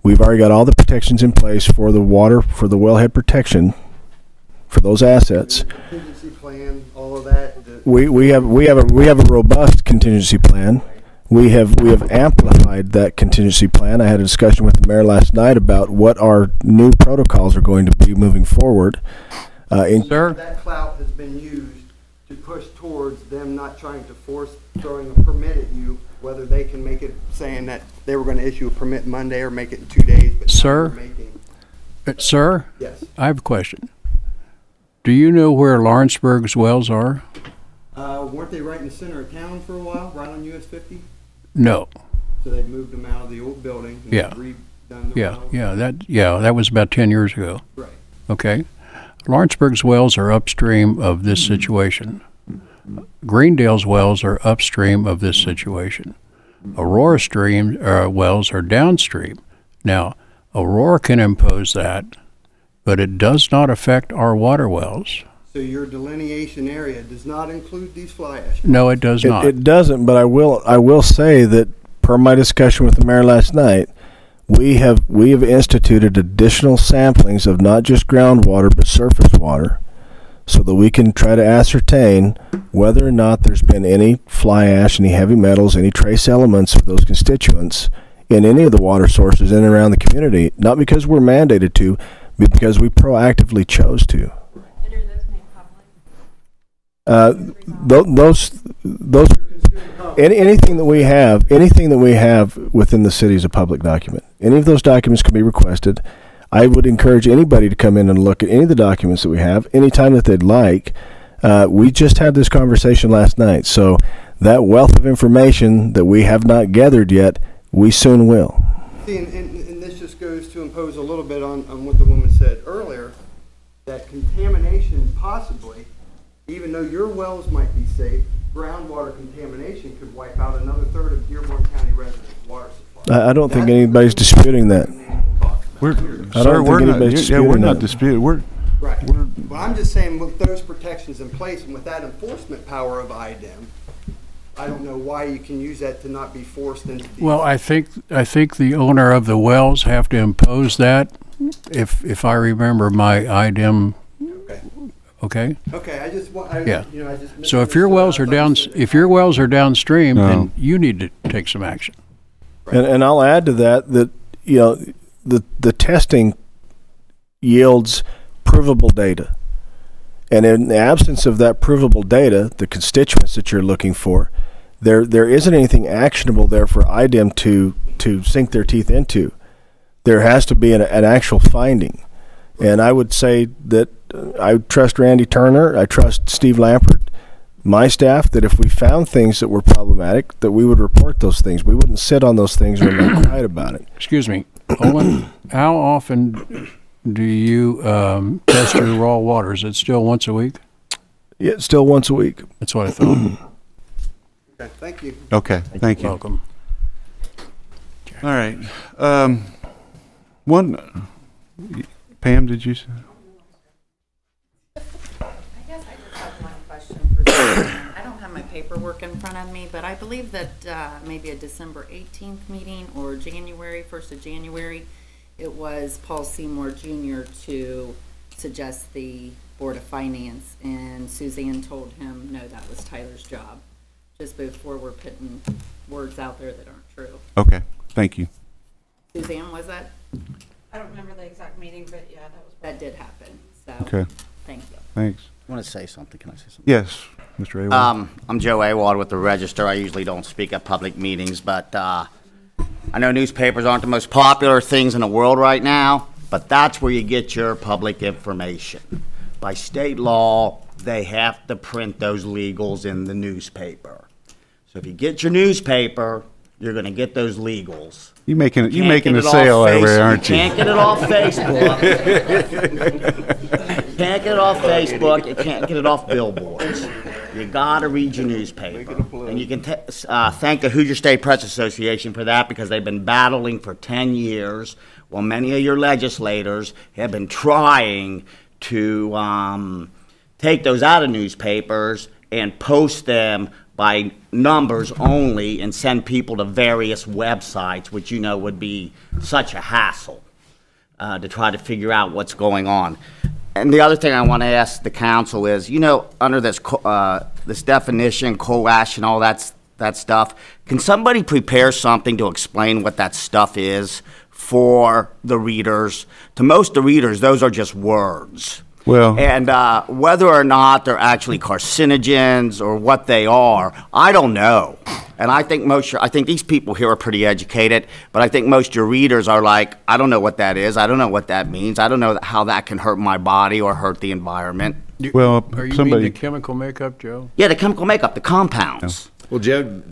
We've already got all the protections in place for the water, for the wellhead protection, for those assets. Contingency plan, all of that. We have a robust contingency plan. We have amplified that contingency plan. I had a discussion with the mayor last night about what our new protocols are going to be moving forward. Sir? That clout has been used to push towards them not trying to force throwing a permit at you, whether they can make it, saying that they were going to issue a permit Monday or make it in 2 days. But now Sir? they're making, Sir, yes. I have a question. Do you know where Lawrenceburg's wells are? Weren't they right in the center of town for a while, right on US 50? No. So they moved them out of the old building and Yeah. redone the wells? That was about 10 years ago. Right. Okay. Lawrenceburg's wells are upstream of this situation. Greendale's wells are upstream of this situation. Aurora stream wells are downstream. Now, Aurora can impose that, but it does not affect our water wells. So your delineation area does not include these fly ash? No, it does not. It doesn't, but I will say that per my discussion with the mayor last night, we have instituted additional samplings of not just groundwater but surface water, so that we can try to ascertain whether or not there's been any fly ash, any heavy metals, any trace elements of those constituents in any of the water sources in and around the community. Not because we're mandated to, but because we proactively chose to. Those anything that we have within the city is a public document. Any of those documents can be requested. I would encourage anybody to come in and look at any of the documents that we have anytime that they'd like. We just had this conversation last night, so that wealth of information that we have not gathered yet, we soon will. See, and this just goes to impose a little bit on what the woman said earlier, that contamination possibly, even though your wells might be safe, groundwater contamination could wipe out another third of Dearborn County residents' water supply. I don't think anybody's disputing that. We're disputing not that. disputing. Right. Well, I'm just saying with those protections in place and with that enforcement power of IDEM, I don't know why you can use that to not be forced into these. Well, I think the owner of the wells have to impose that, if I remember my IDEM. Okay. Okay, I just want. Yeah. I just So if your wells are downstream, No. then you need to take some action. And I'll add to that the testing yields provable data. And in the absence of that provable data, the constituents that you're looking for, there isn't anything actionable there for IDEM to sink their teeth into. There has to be an actual finding. And I would say that I trust Randy Turner, I trust Steve Lampert, my staff, that if we found things that were problematic, that we would report those things. We wouldn't sit on those things or remain quiet about it. Excuse me, Olin, how often do you test your raw water? Is it still once a week? Yeah, it's still once a week. That's what I thought. Okay, thank you. Okay, thank you. Welcome. All right. Pam, did you say? I guess I just have one question for Susan. I don't have my paperwork in front of me, but I believe that maybe a December 18th meeting or January, 1st of January, it was Paul Seymour Jr. to suggest the Board of Finance, and Suzanne told him, no, that was Tyler's job, just before we're putting words out there that aren't true. Okay, thank you. Suzanne, was that? I don't remember the exact meeting, but yeah, that was. That did happen, so. Okay. Thank you. Thanks. I want to say something. Can I say something? Yes, Mr. Awad. I'm Joe Awad with the Register. I usually don't speak at public meetings, but I know newspapers aren't the most popular things in the world right now, but that's where you get your public information. By state law, they have to print those legals in the newspaper. So if you get your newspaper, you're going to get those legals. You making a Can't sale over there, aren't you? Can't get it off Facebook. Can't get it off Facebook. You can't get it off billboards. You got to read your newspaper. And you can thank the Hoosier State Press Association for that, because they've been battling for 10 years while many of your legislators have been trying to take those out of newspapers and post them by numbers only and send people to various websites, which you know would be such a hassle to try to figure out what's going on. And the other thing I want to ask the council is, you know, under this this definition, coal ash and all that stuff, can somebody prepare something to explain what that stuff is for the readers? To most of the readers, those are just words. Well, And whether or not they're actually carcinogens or what they are, I don't know. And I think I think these people here are pretty educated, but I think most of your readers are like, I don't know what that is. I don't know what that means. I don't know how that can hurt my body or hurt the environment. well, Are you somebody. mean the chemical makeup, Joe? Yeah, the chemical makeup, the compounds. Well, Joe,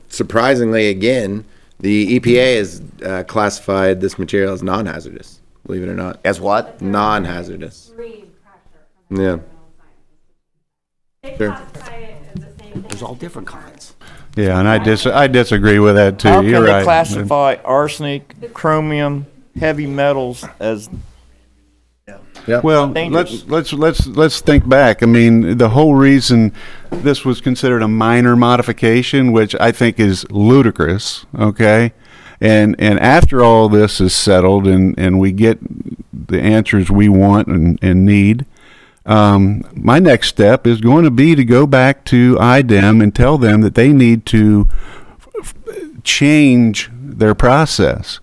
surprisingly, again, the EPA has classified this material as non-hazardous, believe it or not. As what? Non-hazardous. Extreme pressure from the Yeah. environmental scientists. They Sure. classify it as the same thing. There's all different kinds. Yeah, and I disagree with that too. How You're can they right. classify arsenic, chromium, heavy metals as Well, dangerous? let's think back. I mean, the whole reason this was considered a minor modification, which I think is ludicrous. Okay, and after all this is settled and we get the answers we want and need, my next step is going to be to go back to IDEM and tell them that they need to change their process,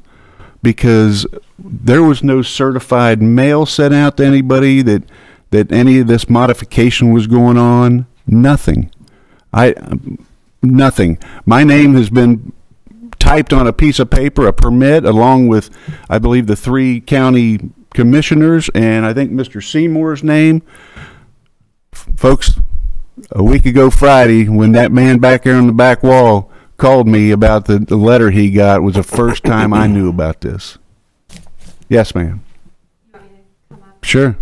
because there was no certified mail sent out to anybody that any of this modification was going on. Nothing. Nothing. My name has been typed on a piece of paper, a permit, along with, I believe, the 3 county commissioners, and I think Mr. Seymour's name. Folks, a week ago Friday, when that man back there on the back wall called me about the letter he got, was the first time I knew about this. Yes, ma'am. You want me to come up? Sure.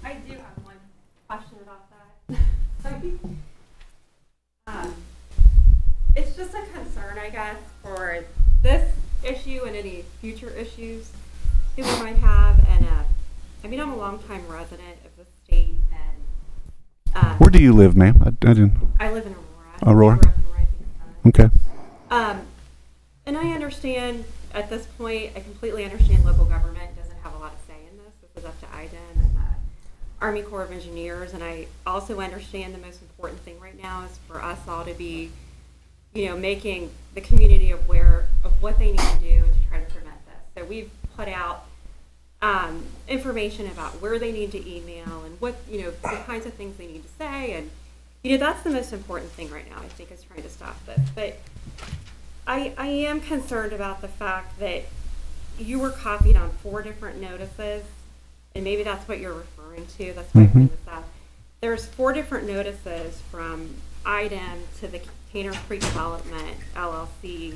I do have one question about that. It's just a concern, I guess, for this issue and any future issues that we might have. And I mean, I'm a longtime resident of the state, and Where do you live, ma'am? I didn't. I live in Aurora. Aurora? I grew up in Rising Sun. Okay. And I understand at this point, I completely understand local government doesn't have a lot of say in this. This is up to IDEM and the Army Corps of Engineers. And I also understand the most important thing right now is for us all to be, you know, making the community aware of what they need to do to try to prevent this. So we've put out information about where they need to email and what, you know, the kinds of things they need to say. And, you know, that's the most important thing right now, I think, is trying to stop this. But I am concerned about the fact that you were copied on 4 different notices, and maybe that's what you're referring to. That's why I bring this up. There's 4 different notices from IDEM to the Container Creek Development, LLC,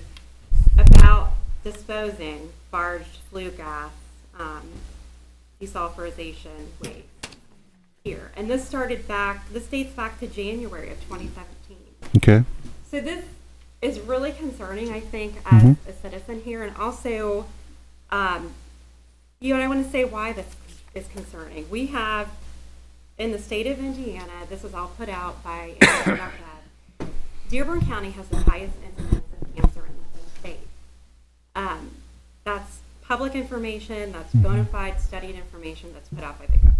about disposing barged flue gas, desulfurization waste here. And this dates back to January of 2017. Okay. So this is really concerning, I think, as a citizen here. And also, you know, I want to say why this is concerning. We have, in the state of Indiana, this is all put out by NCWF, Dearborn County has the highest incidence of cancer in the state. That's public information, that's bona fide studied information that's put out by the government.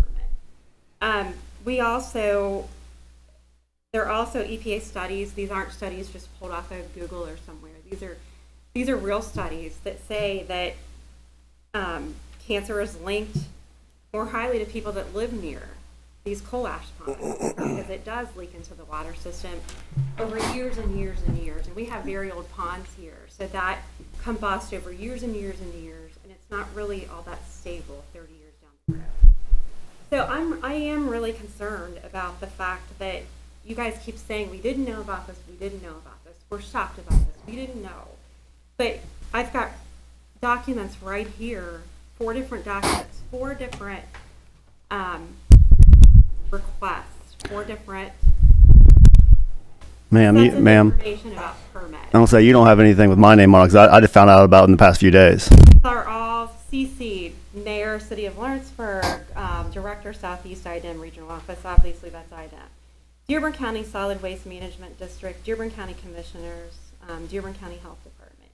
There are also EPA studies. These aren't studies just pulled off of Google or somewhere. These are real studies that say that cancer is linked more highly to people that live near these coal ash ponds, because it does leak into the water system over years and years and years. And we have very old ponds here, so that combust over years and years and years, and it's not really all that stable 30 years down the road. So I am really concerned about the fact that you guys keep saying, we didn't know about this, we didn't know about this, we're shocked about this, we didn't know. But I've got documents right here, 4 different documents, 4 different requests, 4 different Ma'am, information about permits. I don't say you don't have anything with my name on it, 'cause I just found out about it in the past few days. These are all CC'd. Mayor, City of Lawrenceburg, Director, Southeast IDEM Regional Office, obviously that's IDEM. Dearborn County Solid Waste Management District, Dearborn County Commissioners, Dearborn County Health Department.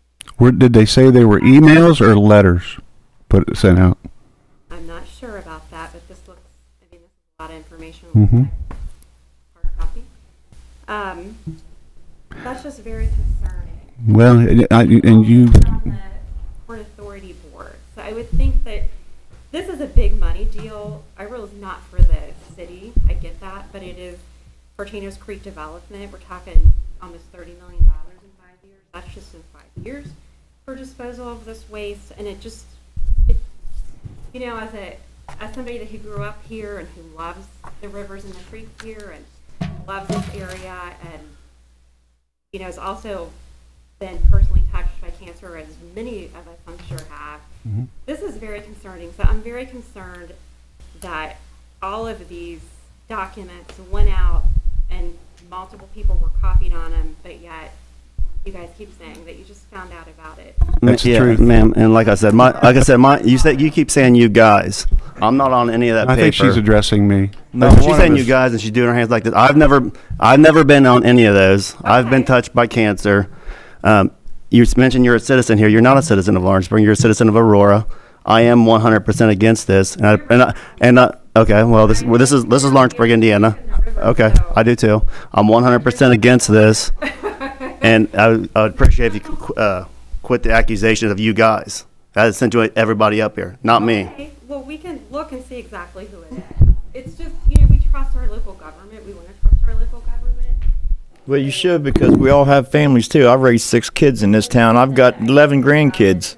Did they say they were emails or letters sent out? I'm not sure about that, but this looks, this is a lot of information. Mhm. Hard copy. That's just very concerning. Well, and you. On the Port Authority Board. So I would think that this is a big money deal. I realize not for the city, I get that, but it is for Tano's Creek development. We're talking almost $30 million in 5 years. That's just in 5 years for disposal of this waste. And it just, you know, as somebody who grew up here and who loves the rivers and the creeks here and loves this area, and you know, has also been personally touched by cancer, as many of us I'm sure have. Mm-hmm. This is very concerning. So I'm very concerned that all of these documents went out and multiple people were copied on them, but yet you guys keep saying that you just found out about it. That's the truth, ma'am. And like I said, you keep saying you guys. I'm not on any of that paper. I think she's addressing me. No, she's saying you guys, and she's doing her hands like this. I've never been on any of those. Okay. I've been touched by cancer. You mentioned you're a citizen here. You're not a citizen of Lawrenceburg. You're a citizen of Aurora. I am 100% against this. Okay, well, this is Lawrenceburg, Indiana. Okay, I do too. I'm 100% against this, and I would appreciate if you could quit the accusations of you guys. That accentuate everybody up here, not me. Well, we can look and see exactly who it is. It's just, you know, we trust our local government. We want to trust our local government. Well, you should, because we all have families too. I've raised 6 kids in this town. I've got 11 grandkids.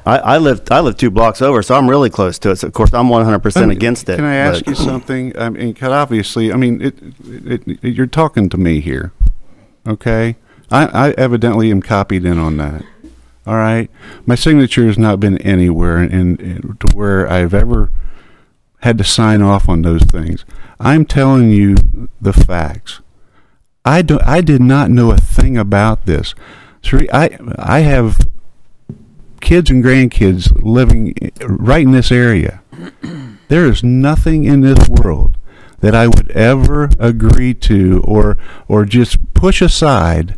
I live 2 blocks over, so I'm really close to it. So of course, I'm 100% against it. Can I ask you something? I mean, 'cause obviously, I mean, you're talking to me here, okay? I evidently am copied in on that. All right, my signature has not been anywhere to where I've ever had to sign off on those things. I'm telling you the facts. I did not know a thing about this. I have kids and grandkids living right in this area. There is nothing in this world that I would ever agree to or just push aside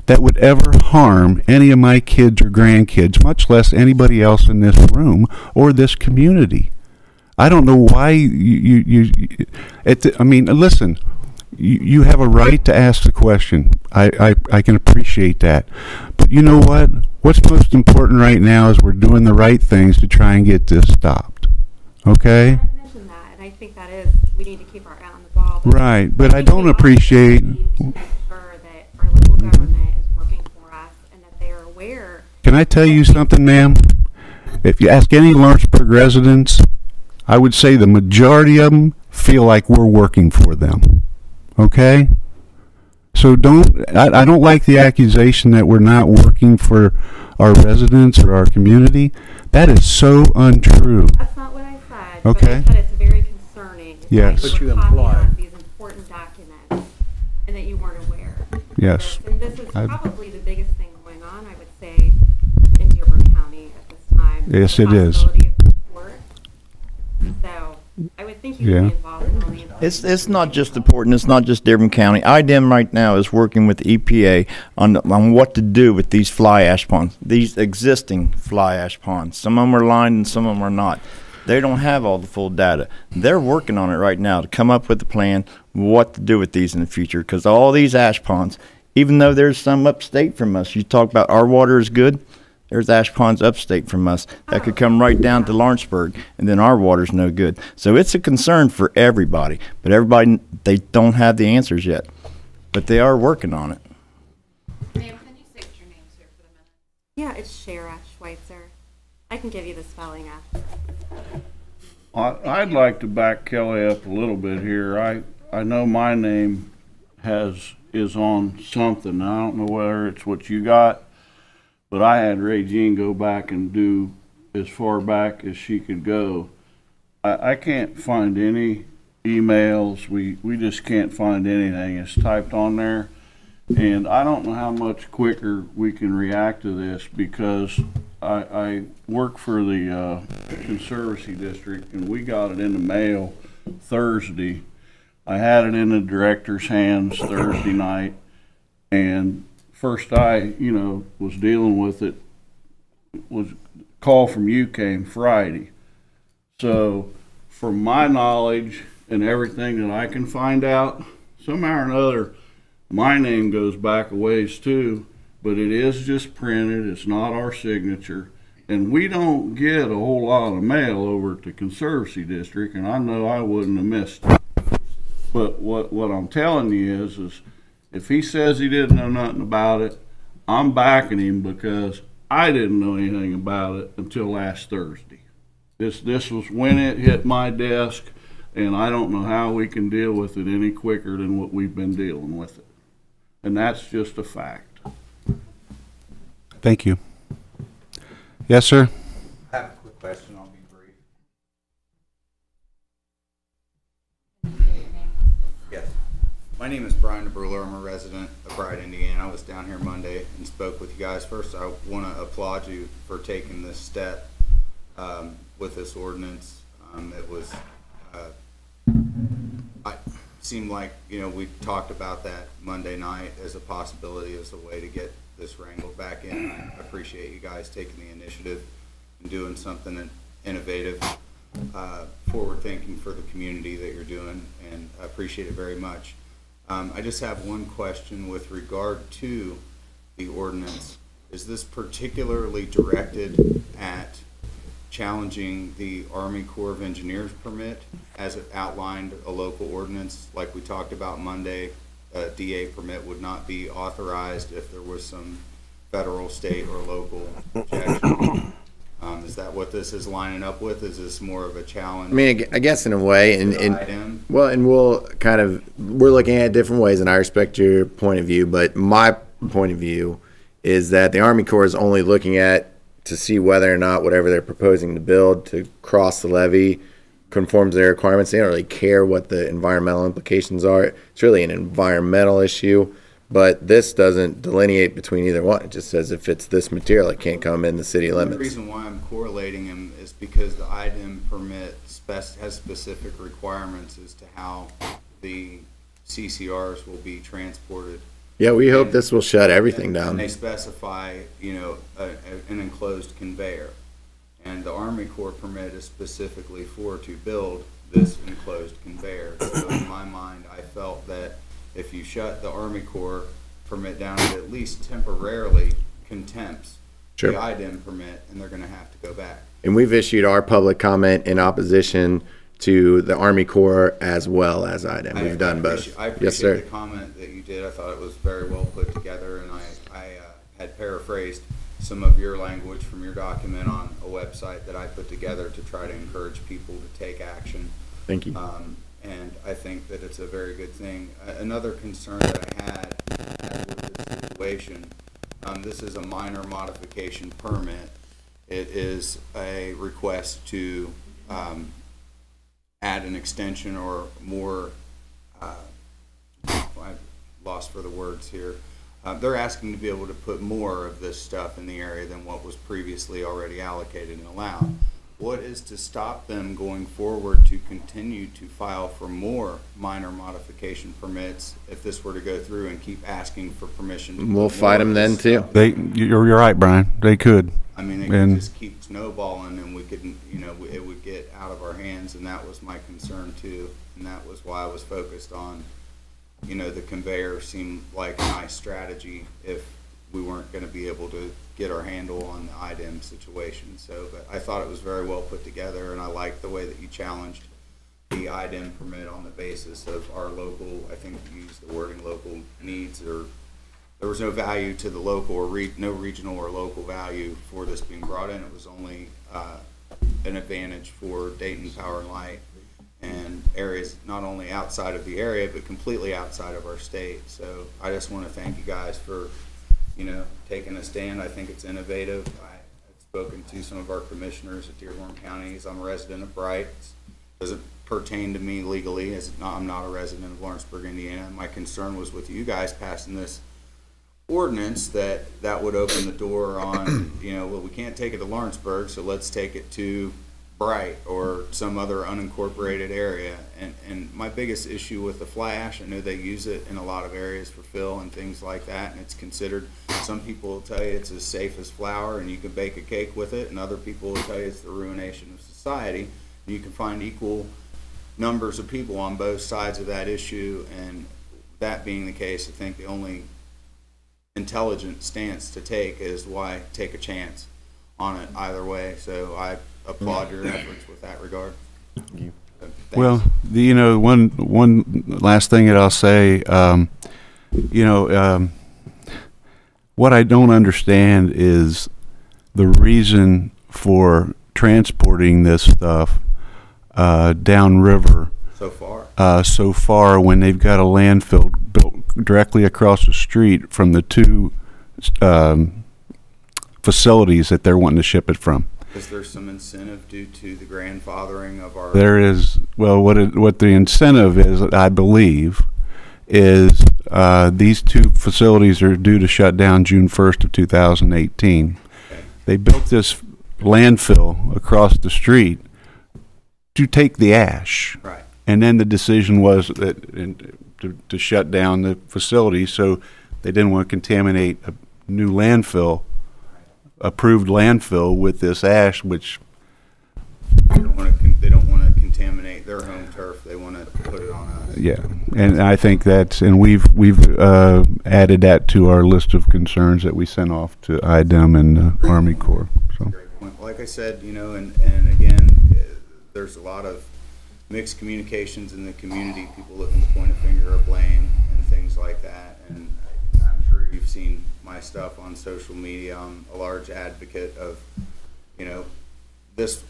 that would ever harm any of my kids or grandkids, much less anybody else in this room or this community. I don't know why I mean, listen, you have a right to ask the question. I can appreciate that. But you know what? What's most important right now is we're doing the right things to try and get this stopped. Okay? I mentioned that, and I think that is, we need to keep our eye on the ball. Right, but I don't appreciate... Can I tell you something, ma'am? If you ask any Lawrenceburg residents, I would say the majority of them feel like we're working for them. Okay? So I don't like the accusation that we're not working for our residents or our community. That is so untrue. That's not what I said. Okay. But I said it's very concerning. Yes. But you implied these important documents and that you weren't aware. Yes. And this is probably the biggest thing going on, I would say, in Dearborn County at this time. Yes, it is. So I would think you would be involved in all the information. It's not just important. It's not just Dearborn County. IDEM right now is working with the EPA on what to do with these fly ash ponds, these existing fly ash ponds. Some of them are lined and some of them are not. They don't have all the full data. They're working on it right now to come up with a plan what to do with these in the future, because all these ash ponds, even though there's some upstate from us, you talk about our water is good, There's ash ponds upstate from us that could come right down to Lawrenceburg, and then our water's no good. So it's a concern for everybody, but everybody, they don't have the answers yet, but they are working on it. Ma'am, can you state your names here for the minute? Yeah, it's Shara Schweitzer. I can give you the spelling after. I'd like to back Kelly up a little bit here. I know my name is on something. I don't know whether it's what you got, but I had Regine go back and do as far back as she could go. I can't find any emails. We just can't find anything. It's typed on there. And I don't know how much quicker we can react to this, because I work for the Conservancy District, and we got it in the mail Thursday. I had it in the director's hands Thursday night, and first I, was dealing with it, was call from you came Friday. So from my knowledge and everything that I can find out, somehow or another, my name goes back a ways too, but it is just printed. It's not our signature. And we don't get a whole lot of mail over to Conservancy District, and I know I wouldn't have missed it. But what I'm telling you is if he says he didn't know nothing about it, I'm backing him, because I didn't know anything about it until last Thursday. This was when it hit my desk, and I don't know how we can deal with it any quicker than what we've been dealing with it. And that's just a fact. Thank you. Yes, sir. I have a quick question. I'll be brief. Yes. My name is Brian DeBruler. I'm a resident of Bride, Indiana. I was down here Monday and spoke with you guys. First, I want to applaud you for taking this step with this ordinance. It was, seemed like, we talked about that Monday night as a possibility, as a way to get this wrangled back in. I appreciate you guys taking the initiative and doing something innovative, forward-thinking for the community that you're doing, and I appreciate it very much. I just have one question with regard to the ordinance. Is this particularly directed at challenging the Army Corps of Engineers permit as it outlined a local ordinance like we talked about Monday? A DA permit would not be authorized if there was some federal, state, or local objection. Is that what this is lining up with? Is this more of a challenge? I mean, I guess in a way, and we're looking at it different ways, and I respect your point of view, but my point of view is that the Army Corps is only looking at to see whether or not whatever they're proposing to build to cross the levee conforms to their requirements. They don't really care what the environmental implications are. It's really an environmental issue, but this doesn't delineate between either one. It just says if it's this material, it can't come in the city limits. The reason why I'm correlating them is because the IDEM permit has specific requirements as to how the CCRs will be transported. Yeah, we hope this will shut everything down. And they specify, an enclosed conveyor. And the Army Corps permit is specifically to build this enclosed conveyor. So in my mind, I felt that if you shut the Army Corps permit down, it at least temporarily contempts the IDEM permit, and they're going to have to go back. And we've issued our public comment in opposition to the Army Corps as well as IDEM. We've done both. I appreciate the comment that you did. I thought it was very well put together, and I had paraphrased some of your language from your document on a website that I put together to try to encourage people to take action. Thank you. And I think that it's a very good thing. Another concern that I had with this situation, this is a minor modification permit. It is a request to add an extension or more, I'm lost for the words here. They're asking to be able to put more of this stuff in the area than what was previously already allocated and allowed. What is to stop them going forward to continue to file for more minor modification permits if this were to go through and keep asking for permission? We'll fight them then too. You're right, Brian. They could. I mean, they could just keep snowballing, and we couldn't, it would get out of our hands, and that was my concern too. And that was why I was focused on, the conveyor seemed like a nice strategy if we weren't going to be able to get our handle on the IDEM situation. So, but I thought it was very well put together, and I like the way that you challenged the IDEM permit on the basis of our local, I think you used the wording local needs, or there was no value to the local or no regional or local value for this being brought in. It was only an advantage for Dayton Power and Light and areas not only outside of the area but completely outside of our state. So I just want to thank you guys for, you know, taking a stand. I think it's innovative. I've spoken to some of our commissioners at Dearborn County. I'm a resident of Bright. Doesn't pertain to me legally, as I'm not a resident of Lawrenceburg, Indiana. My concern was with you guys passing this ordinance that would open the door on, you know, well, we can't take it to Lawrenceburg, so let's take it to Bright or some other unincorporated area. And my biggest issue with the fly ash, I know they use it in a lot of areas for fill and things like that, and it's considered, some people will tell you it's as safe as flour and you can bake a cake with it, and other people will tell you it's the ruination of society. And you can find equal numbers of people on both sides of that issue, and that being the case, I think the only intelligent stance to take is why take a chance on it either way. So I applaud your efforts with that regard. Thank you. Well, you know, one last thing that I'll say, you know, what I don't understand is the reason for transporting this stuff downriver so far when they've got a landfill built directly across the street from the two facilities that they're wanting to ship it from. Is there some incentive due to the grandfathering of our? There is. Well, what the incentive is, I believe, is these two facilities are due to shut down June 1st of 2018. Okay. They built this landfill across the street to take the ash. Right. And then the decision was that to shut down the facility, so they didn't want to contaminate a new landfill, approved landfill, with this ash, which they don't want to contaminate their home turf. They want to put it on us. Yeah, and I think that's, and we've added that to our list of concerns that we sent off to IDEM and the Army Corps. So, great point. Like I said, you know, and again, there's a lot of mixed communications in the community, people looking to point a finger of blame and things like that. And I'm sure you've seen my stuff on social media. I'm a large advocate of, you know, this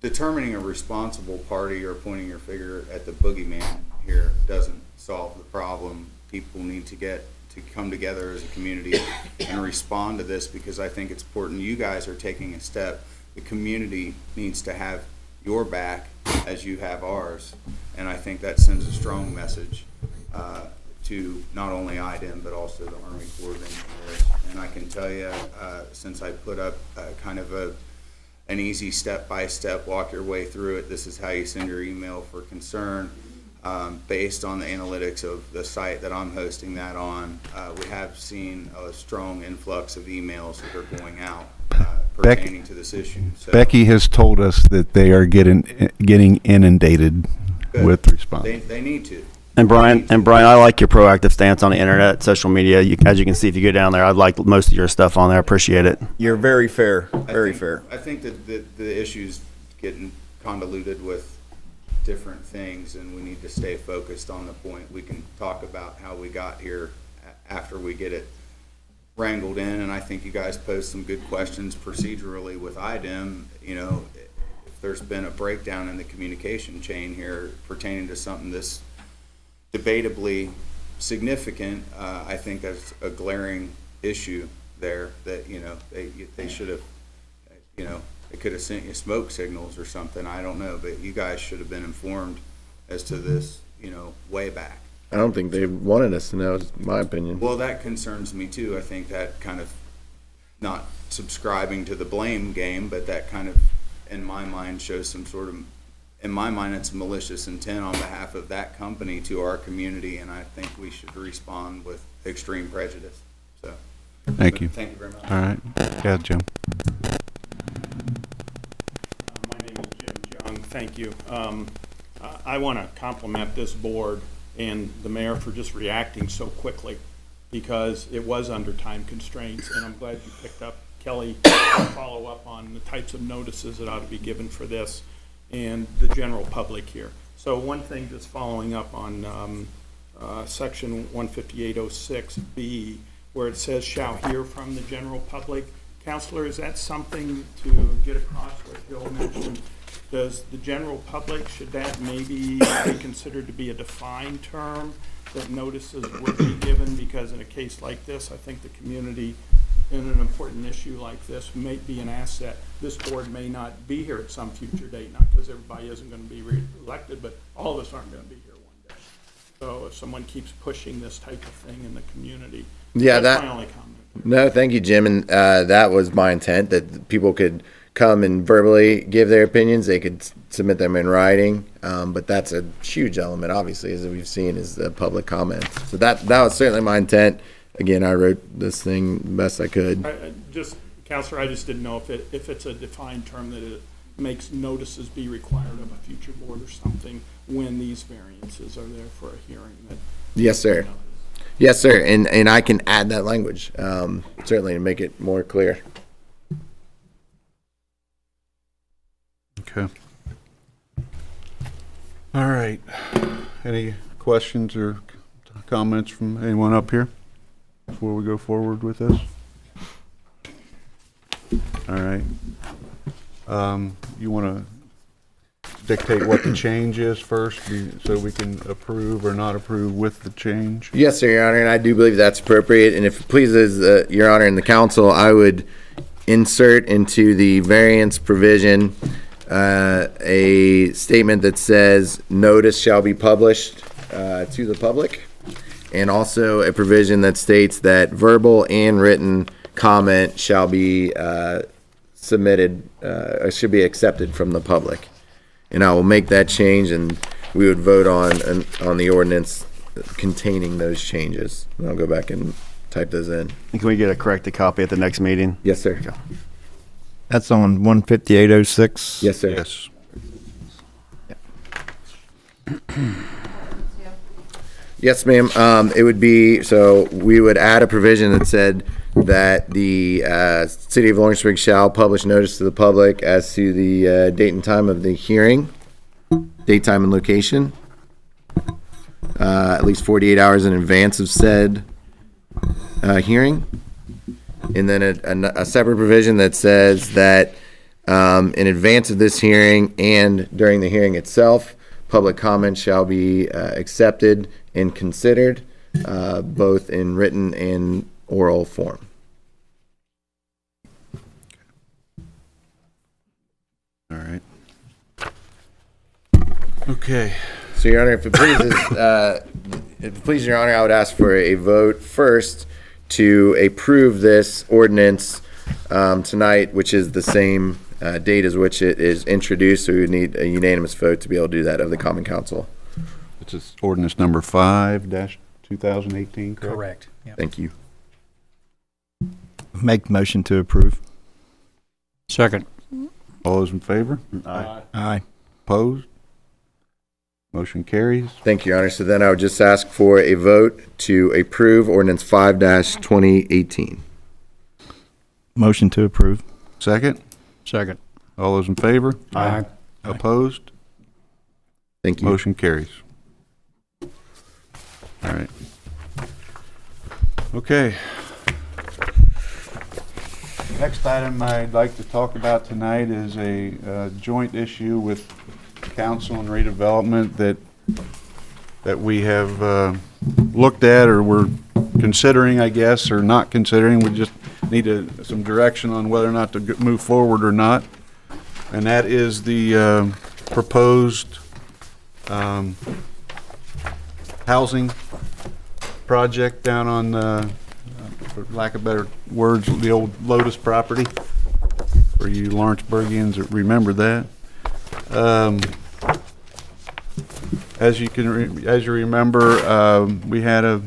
determining a responsible party or pointing your finger at the boogeyman here doesn't solve the problem. People need to come together as a community and respond to this, because I think it's important. You guys are taking a step. The community needs to have your back as you have ours, and I think that sends a strong message to not only IDEM but also the Army Corps of Engineers. And I can tell you, since I put up kind of an easy step-by-step, walk your way through it, this is how you send your email for concern, based on the analytics of the site that I'm hosting that on, we have seen a strong influx of emails that are going out pertaining to this issue. So, Becky has told us that they are getting inundated with response. They need to. And Brian, I like your proactive stance on the internet, social media. As you can see, if you go down there, I like most of your stuff on there. I appreciate it. You're very fair, fair. I think that the issue's getting convoluted with different things, and we need to stay focused on the point. We can talk about how we got here after we get it wrangled in, and I think you guys posed some good questions procedurally with IDEM. You know, if there's been a breakdown in the communication chain here pertaining to something this debatably significant, I think that's a glaring issue there that, you know, they should have, you know, they could have sent you smoke signals or something. I don't know, but you guys should have been informed as to this, you know, way back. I don't think they wanted us to know, is my opinion. Well, that concerns me too. I think that kind of, not subscribing to the blame game, but that kind of, in my mind, shows some sort of, in my mind, it's malicious intent on behalf of that company to our community, and I think we should respond with extreme prejudice. So, thank you. Thank you very much. All right. Yeah, Jim. My name is Jim Young. Thank you. I want to compliment this board and the mayor for just reacting so quickly, because it was under time constraints, and I'm glad you picked up, Kelly, to follow up on the types of notices that ought to be given for this and the general public here. So one thing just following up on section 15806B, where it says shall hear from the general public. Counselor, is that something to get across what Bill mentioned? Does the general public, should that maybe be considered to be a defined term that notices would be given? Because in a case like this, I think the community, in an important issue like this, may be an asset. This board may not be here at some future date, not because everybody isn't going to be re-elected, but all of us aren't going to be here one day. So if someone keeps pushing this type of thing in the community, Yeah, that's my only comment. No, thank you, Jim. And that was my intent, that people could come and verbally give their opinions. They could submit them in writing. But that's a huge element, obviously, as we've seen, is the public comment. So that was certainly my intent. Again, I wrote this thing the best I could. Counselor, I just didn't know if it's a defined term that it makes notices be required of a future board or something when these variances are there for a hearing. Yes, sir. Yes, sir. And I can add that language, certainly, to make it more clear. Okay. All right. Any questions or comments from anyone up here before we go forward with this? All right. You want to dictate what the change is first, so we can approve or not approve with the change? Yes, sir, Your Honor, and I do believe that's appropriate. And if it pleases Your Honor and the council, I would insert into the variance provision a statement that says notice shall be published to the public, and also a provision that states that verbal and written comment shall be submitted, should be accepted from the public. And I will make that change, and we would vote on the ordinance containing those changes. And I'll go back and type those in. And can we get a corrected copy at the next meeting? Yes, sir. That's on 15806. Yes, sir. Yes. Yes, ma'am. It would be, so we would add a provision that said that the City of Lawrenceburg shall publish notice to the public as to the date and time of the hearing, date, time, and location, at least 48 hours in advance of said hearing. And then a separate provision that says that in advance of this hearing and during the hearing itself, public comment shall be accepted and considered, both in written and oral form. All right. Okay. So, Your Honor, if it pleases Your Honor, I would ask for a vote first to approve this ordinance tonight, which is the same date as which it is introduced. So we would need a unanimous vote to be able to do that of the Common Council. It's ordinance number 5-2018, correct? Correct. Yep. Thank you. Make motion to approve. Second. All those in favor? Aye. Aye. Opposed? Motion carries. Thank you, Your Honor. So then I would just ask for a vote to approve ordinance 5-2018. Motion to approve. Second? Second. All those in favor? Aye. Opposed? Thank you. Motion carries. All right. Okay. Next item I'd like to talk about tonight is a joint issue with Council and Redevelopment that we have looked at, or we're considering, I guess, or not considering. We just need some direction on whether or not to move forward or not. And that is the proposed housing project down on, for lack of better words, the old Lotus property, for you Lawrenceburgians that remember that. As you remember, we had a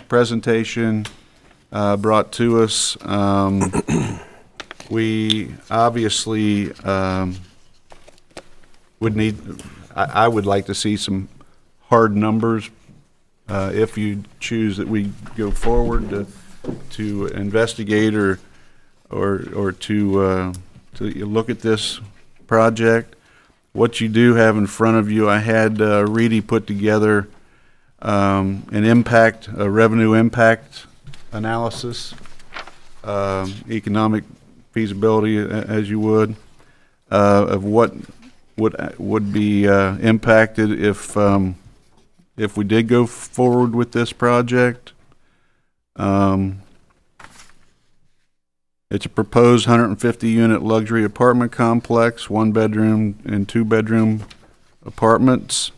presentation brought to us. We obviously would need, I would like to see some hard numbers if you choose that we go forward to investigate or to look at this project. What you do have in front of you, I had Reedy put together a revenue impact analysis, economic feasibility, as you would, of what would be impacted if we did go forward with this project. It's a proposed 150-unit luxury apartment complex, 1-bedroom and 2-bedroom apartments.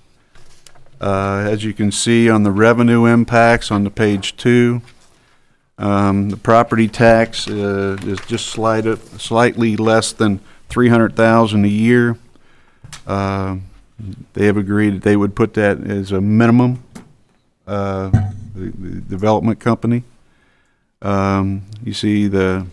As you can see on the revenue impacts on the page 2, the property tax is just slightly less than $300,000 a year. They have agreed that they would put that as a minimum, the development company. You see the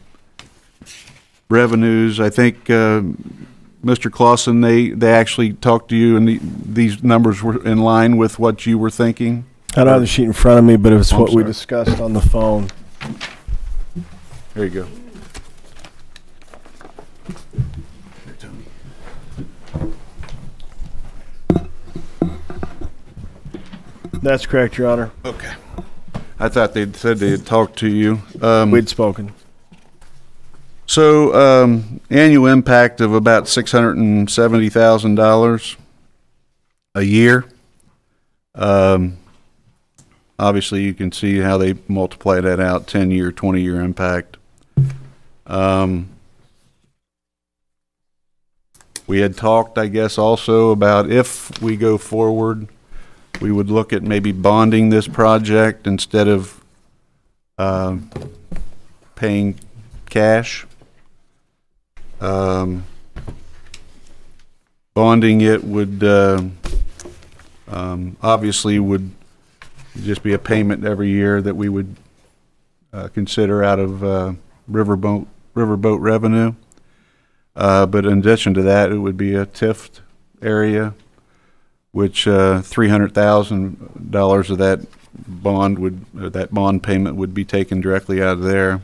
revenues. I think Mr. Clausen, they actually talked to you, and these numbers were in line with what you were thinking. I don't have the sheet in front of me, but it was what we discussed on the phone. There you go. That's correct, Your Honor. Okay. I thought they said they had talked to you. We'd spoken. So annual impact of about $670,000 a year. Obviously, you can see how they multiply that out, 10-year, 20-year impact. We had talked, I guess, also about if we go forward, we would look at maybe bonding this project instead of paying cash. Bonding it would obviously would just be a payment every year that we would consider out of riverboat revenue. But in addition to that, it would be a TIF area, which $300,000 of that bond payment would be taken directly out of there.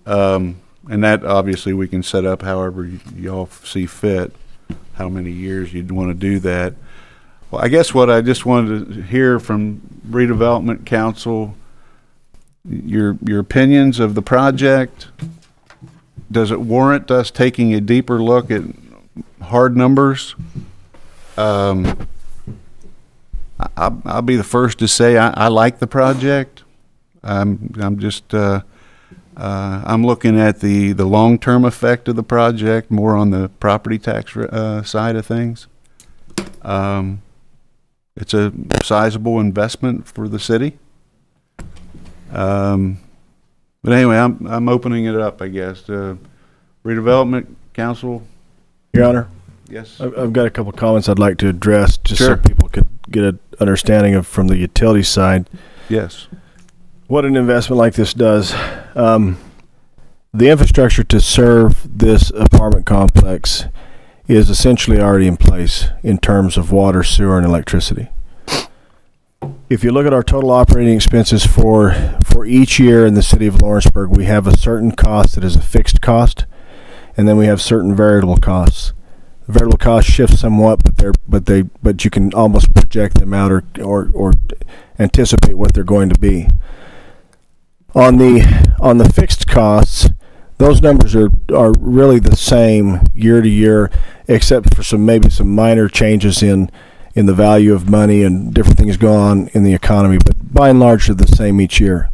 And that obviously we can set up however y'all see fit, how many years you'd want to do that. Well, I guess what I just wanted to hear from Redevelopment Council, your opinions of the project. Does it warrant us taking a deeper look at hard numbers? I'll be the first to say I like the project. I'm just I'm looking at the long-term effect of the project, more on the property tax side of things. It's a sizable investment for the city. But anyway, I'm opening it up, I guess. Redevelopment Council. Your Honor. Yes. I've got a couple comments I'd like to address, just so people could get an understanding of from the utility side. Yes. What an investment like this does. The infrastructure to serve this apartment complex is essentially already in place in terms of water, sewer, and electricity. If you look at our total operating expenses for each year in the city of Lawrenceburg, we have a certain cost that is a fixed cost, and then we have certain variable costs. The variable costs shift somewhat, but you can almost project them out or anticipate what they're going to be. On the fixed costs, those numbers are really the same year to year, except for maybe some minor changes in the value of money and different things go on in the economy, but by and large they're the same each year.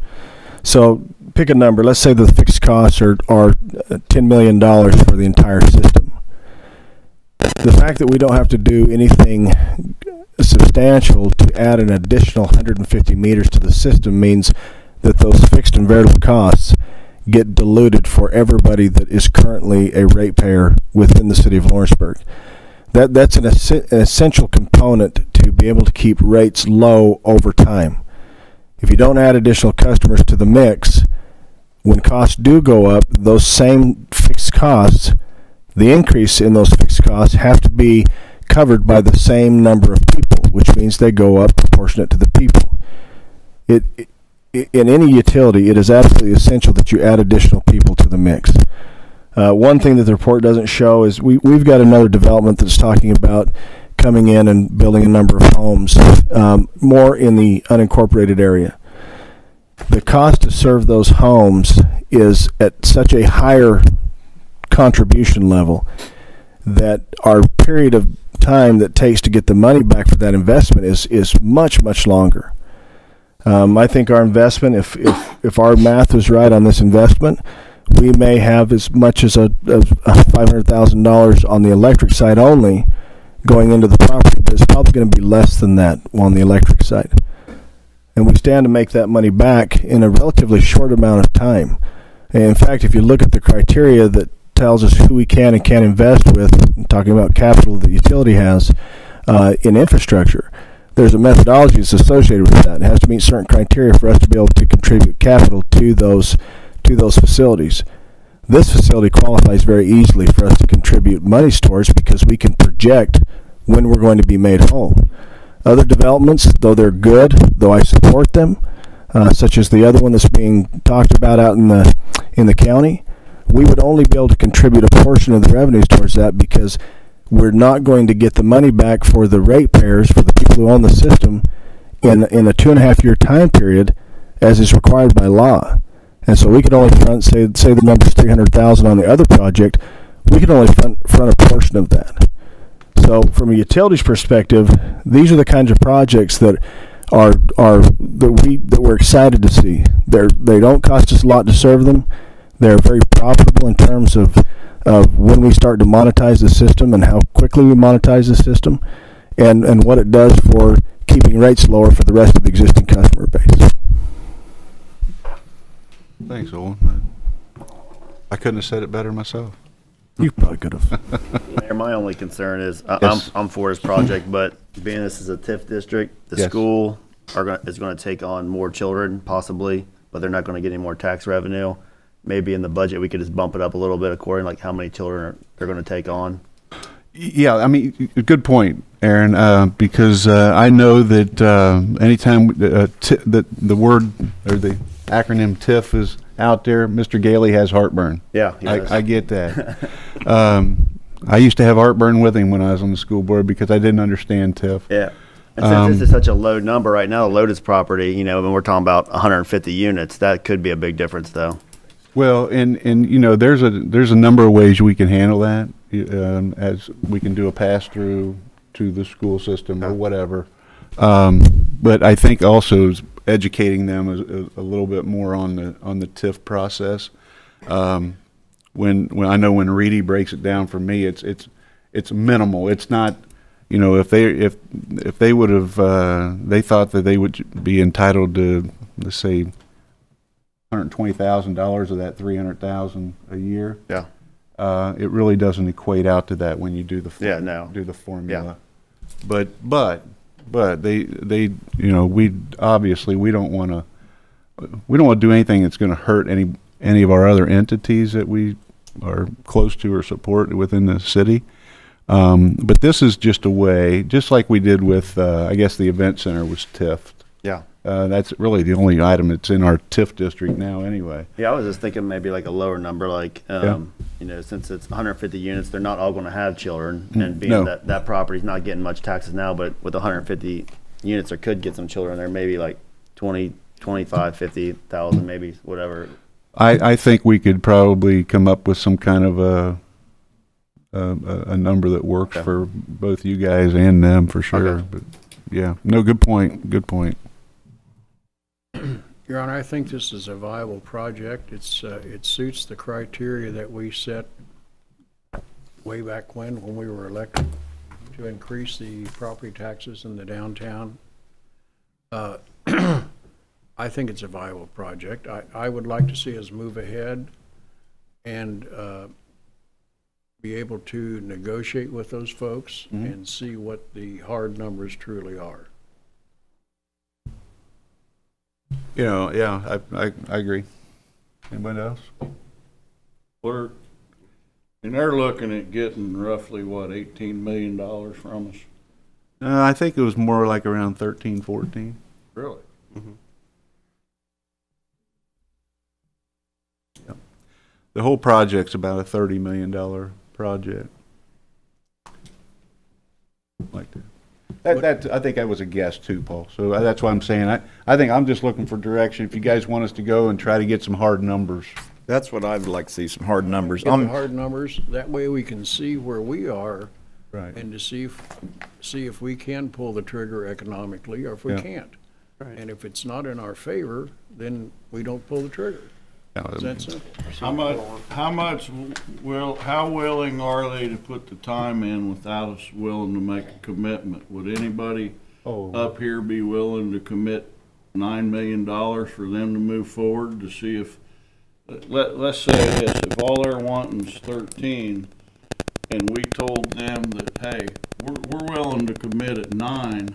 So pick a number. Let's say the fixed costs are $10 million for the entire system. The fact that we don't have to do anything substantial to add an additional 150 meters to the system means that those fixed and variable costs get diluted for everybody that is currently a ratepayer within the city of Lawrenceburg. That's an essential component to be able to keep rates low over time. If you don't add additional customers to the mix, when costs do go up, those same fixed costs, the increase in those fixed costs have to be covered by the same number of people, which means they go up proportionate to the people. In any utility, it is absolutely essential that you add additional people to the mix. One thing that the report doesn't show is we've got another development that's talking about coming in and building a number of homes, more in the unincorporated area. The cost to serve those homes is at such a higher contribution level that our period of time that takes to get the money back for that investment is much, much longer. I think our investment, if our math was right on this investment, we may have as much as a $500,000 on the electric side only going into the property, but it's probably going to be less than that on the electric side. And we stand to make that money back in a relatively short amount of time. And in fact, if you look at the criteria that tells us who we can and can't invest with, talking about capital that the utility has in infrastructure, there's a methodology that's associated with that. It has to meet certain criteria for us to be able to contribute capital to those facilities. This facility qualifies very easily for us to contribute money towards because we can project when we're going to be made whole. Other developments, though they're good, though I support them, such as the other one that's being talked about out in the county, we would only be able to contribute a portion of the revenues towards that because we're not going to get the money back for the ratepayers, for the people who own the system, in a 2.5-year time period, as is required by law. And so we could only front, say the number's $300,000 on the other project, we could only front a portion of that. So from a utilities perspective, these are the kinds of projects that we're excited to see. They don't cost us a lot to serve them. They're very profitable in terms of when we start to monetize the system and how quickly we monetize the system, and what it does for keeping rates lower for the rest of the existing customer base. Thanks, Owen. I couldn't have said it better myself. You probably could have. Mayor, my only concern is Yes. I'm for this project, but being this is a TIF district, the Yes. school is going to take on more children possibly, but they're not going to get any more tax revenue. Maybe in the budget we could just bump it up a little bit according like how many children they're going to take on. Yeah, I mean, good point, Aaron, because I know that anytime that the word or the acronym TIF is out there, Mr. Gailey has heartburn. Yeah, he does. I get that. I used to have heartburn with him when I was on the school board because I didn't understand TIF. Yeah. And since this is such a low number right now, Lotus property, when we're talking about 150 units, that could be a big difference though. Well, and there's a number of ways we can handle that, as we can do a pass through to the school system or whatever. But I think also educating them a little bit more on the TIF process. When I know when Reedy breaks it down for me, it's minimal. It's not, if they would have they thought that they would be entitled to, let's say, $120,000 of that $300,000 a year. Yeah. It really doesn't equate out to that when you do the do the formula. Yeah. But they we obviously we don't want to do anything that's going to hurt any of our other entities that we are close to or support within the city. But this is just a way, just like we did with I guess the event center was TIF'd. Yeah. That's really the only item that's in our TIF district now anyway. Yeah, I was just thinking maybe like a lower number, like, since it's 150 units, they're not all going to have children. And being that property's not getting much taxes now, but with 150 units, there could get some children there, maybe like 20, 25, 50,000, maybe whatever. I think we could probably come up with some kind of a number that works for both you guys and them for sure. Okay. But yeah, no, good point. Good point. Your Honor, I think this is a viable project. It suits the criteria that we set way back when we were elected to increase the property taxes in the downtown. I think it's a viable project. I would like to see us move ahead and be able to negotiate with those folks and see what the hard numbers truly are. Yeah, I agree. Anybody else? They're looking at getting roughly, what, $18 million from us? I think it was more like around 13, 14. Really? The whole project's about a $30 million project. Like that. I think that was a guess too, Paul. So that's why I'm saying I think I'm just looking for direction. If you guys want us to go and try to get some hard numbers. That's what I'd like to see, some hard numbers. Get the hard numbers, that way we can see where we are. Right. And to see if we can pull the trigger economically or if we Yeah. can't. And if it's not in our favor, then we don't pull the trigger. It's that simple. How willing are they to put the time in without us willing to make a commitment? Would anybody up here be willing to commit $9 million for them to move forward to see if, let's say this, if all they're wanting is 13, and we told them that, hey, we're willing to commit at 9,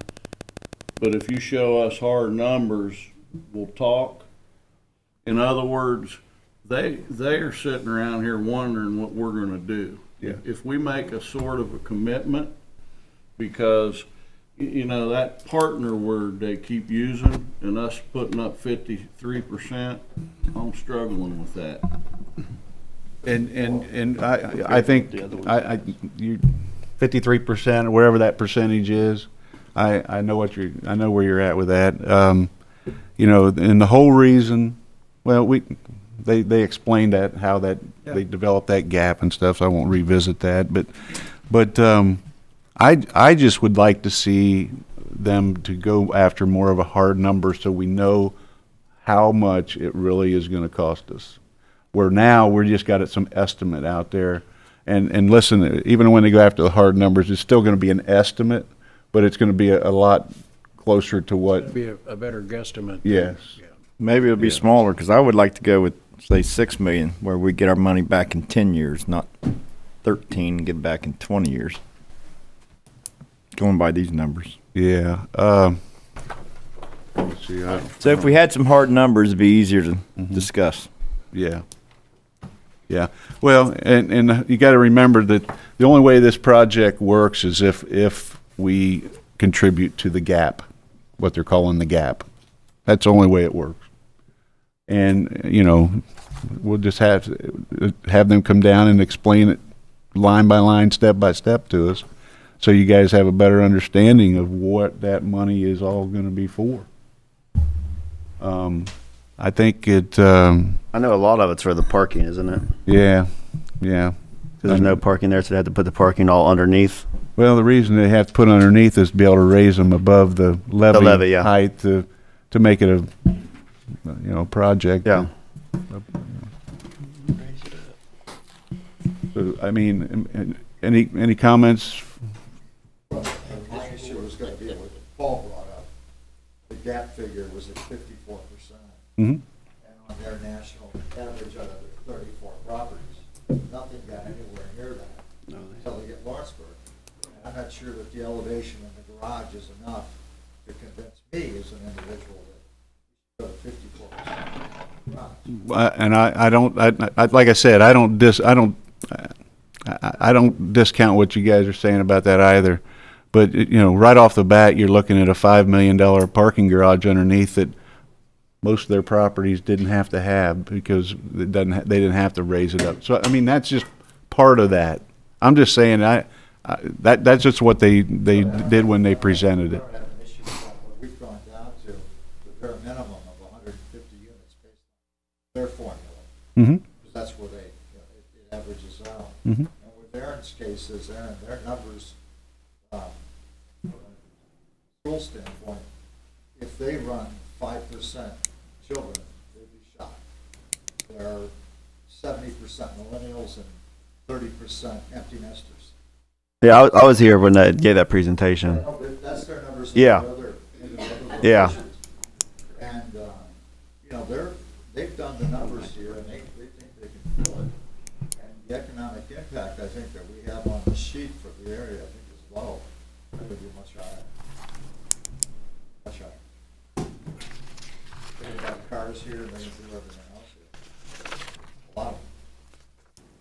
but if you show us hard numbers, we'll talk. In other words, they are sitting around here wondering what we're going to do. Yeah. If we make a sort of a commitment, because you know that partner word they keep using, and us putting up 53%, I'm struggling with that. And I think you 53% or whatever that percentage is. I know where you're at with that. You know, and the whole reason. Well, they explained that how that they developed that gap and stuff. So I won't revisit that, but I just would like to see them to go after more of a hard number so we know how much it really is going to cost us. Where now we're just got some estimate out there, and listen, even when they go after the hard numbers, it's still going to be an estimate, but it's going to be a lot closer to what. It'd be a better guesstimate. Yes. Yeah. Maybe it'll be smaller, because I would like to go with, say, 6 million, where we get our money back in 10 years, not 13, and get back in 20 years. Going by these numbers. Yeah. Let's see. So if we had some hard numbers, it'd be easier to discuss. Yeah. Yeah. Well, and you got to remember that the only way this project works is if we contribute to the gap, what they're calling the gap. That's the only way it works. And, you know, we'll just have them come down and explain it line by line, step by step to us, so you guys have a better understanding of what that money is all going to be for. I think it. I know a lot of it's for the parking, isn't it? Yeah, yeah. 'Cause there's no parking there, so they have to put the parking all underneath. Well, the reason they have to put underneath is to be able to raise them above the levee, yeah. height to make it a project. Yeah. So, I mean, any comments? Well, my issue was going to be what Paul brought up. The gap figure was at 54%. Mm-hmm. And on their national average out of the 34 properties, nothing got anywhere near that until they get Lawrenceburg. And I'm not sure that the elevation in the garage is enough to convince me as an individual that we should go to 54% garage. And I don't like I said, I don't discount what you guys are saying about that either. But you know, right off the bat, you're looking at a $5 million parking garage underneath that most of their properties didn't have to have, because they didn't have to raise it up. So I mean, that's just part of that. I'm just saying that's just what they did when they presented it. I don't have an issue with that, but we've gone down to the bare minimum of 150 units based on their formula. Mm-hmm. Because that's where it averages out. Mm-hmm. And with Aaron's cases, their numbers, from a school standpoint, if they run 5% children, they'd be shocked. There are 70% millennials and 30% empty nesters. Yeah, I was here when they gave that presentation. No, but that's their numbers. Yeah. In the other Yeah. locations. And, you know, they've done the numbers here, and they think they can do it. And the economic impact, I think, that we have on the sheet for the area, I think is low. It could be much higher. Much higher. They can have cars here, and they can do everything else here. A lot of them.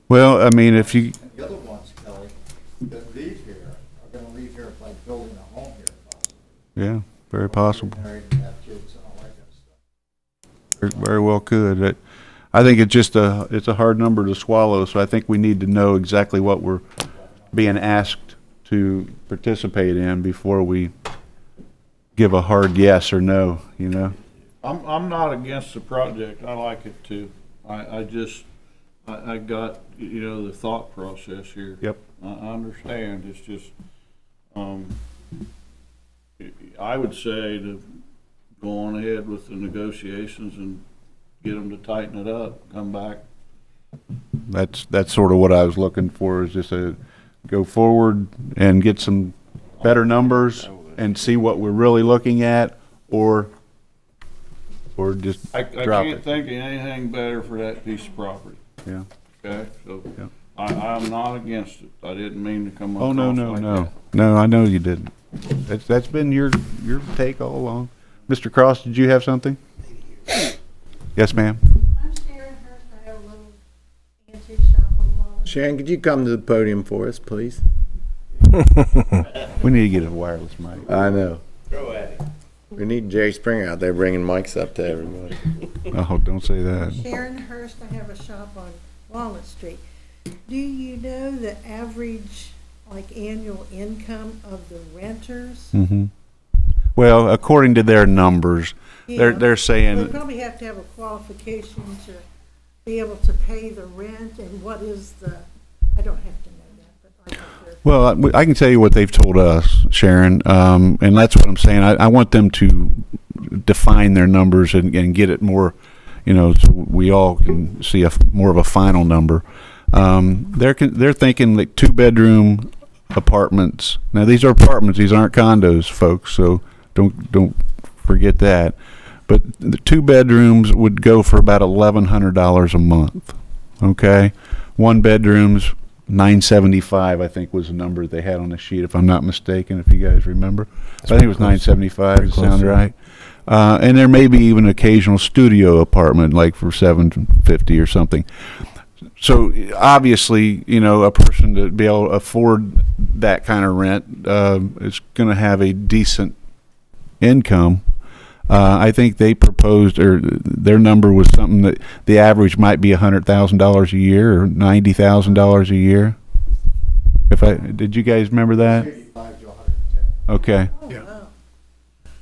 Well, I mean, if you. And the other ones, Kelly, that leave here are going to leave here by building a home here, possibly. Yeah, very possible. Married and have kids and all that kind of stuff. Very well could. I think it's just it's a hard number to swallow, so I think we need to know exactly what we're being asked to participate in before we give a hard yes or no, you know? I'm not against the project. I like it too. I got, you know, the thought process here. Yep. I understand. It's just, I would say to go on ahead with the negotiations and get them to tighten it up, come back. That's sort of what I was looking for, is just go forward and get some better numbers and see what we're really looking at, or just I drop can't it. think of anything better for that piece of property. Yeah. Okay, so Yeah. I'm not against it. I didn't mean to come across Oh, no, like no. that. No, I know you didn't. That's been your take all along. Mr. Cross, did you have something? Yes, ma'am. I'm Sharon Hurst. I have a little antique shop on Walnut. Sharon, could you come to the podium for us, please? We need to get a wireless mic. I know. Go at it. We need Jerry Springer out there bringing mics up to everybody. Oh, don't say that. Sharon Hurst. I have a shop on Walnut Street. Do you know the average, like, annual income of the renters? Mm-hmm. Well, according to their numbers, they're They saying, probably have to have a qualification to be able to pay the rent, and what is the, I don't have to know that, but I think they're. well, I can tell you what they've told us, Sharon, and that's what I'm saying. I want them to define their numbers and get it more, you know, so we all can see more of a final number. They're thinking like 2-bedroom apartments. Now these are apartments; these aren't condos, folks. So don't forget that. But the 2 bedrooms would go for about $1,100 a month. Okay, 1 bedrooms $975, I think, was the number they had on the sheet, if I'm not mistaken. If you guys remember, I think it was $975. Does that sound right? And there may be even an occasional studio apartment, like for $750 or something. So obviously, you know, a person to be able to afford that kind of rent is going to have a decent income. I think they proposed, or their number was something that the average might be $100,000 a year or $90,000 a year. Did you guys remember that? 85 to 110. Okay. Oh, wow.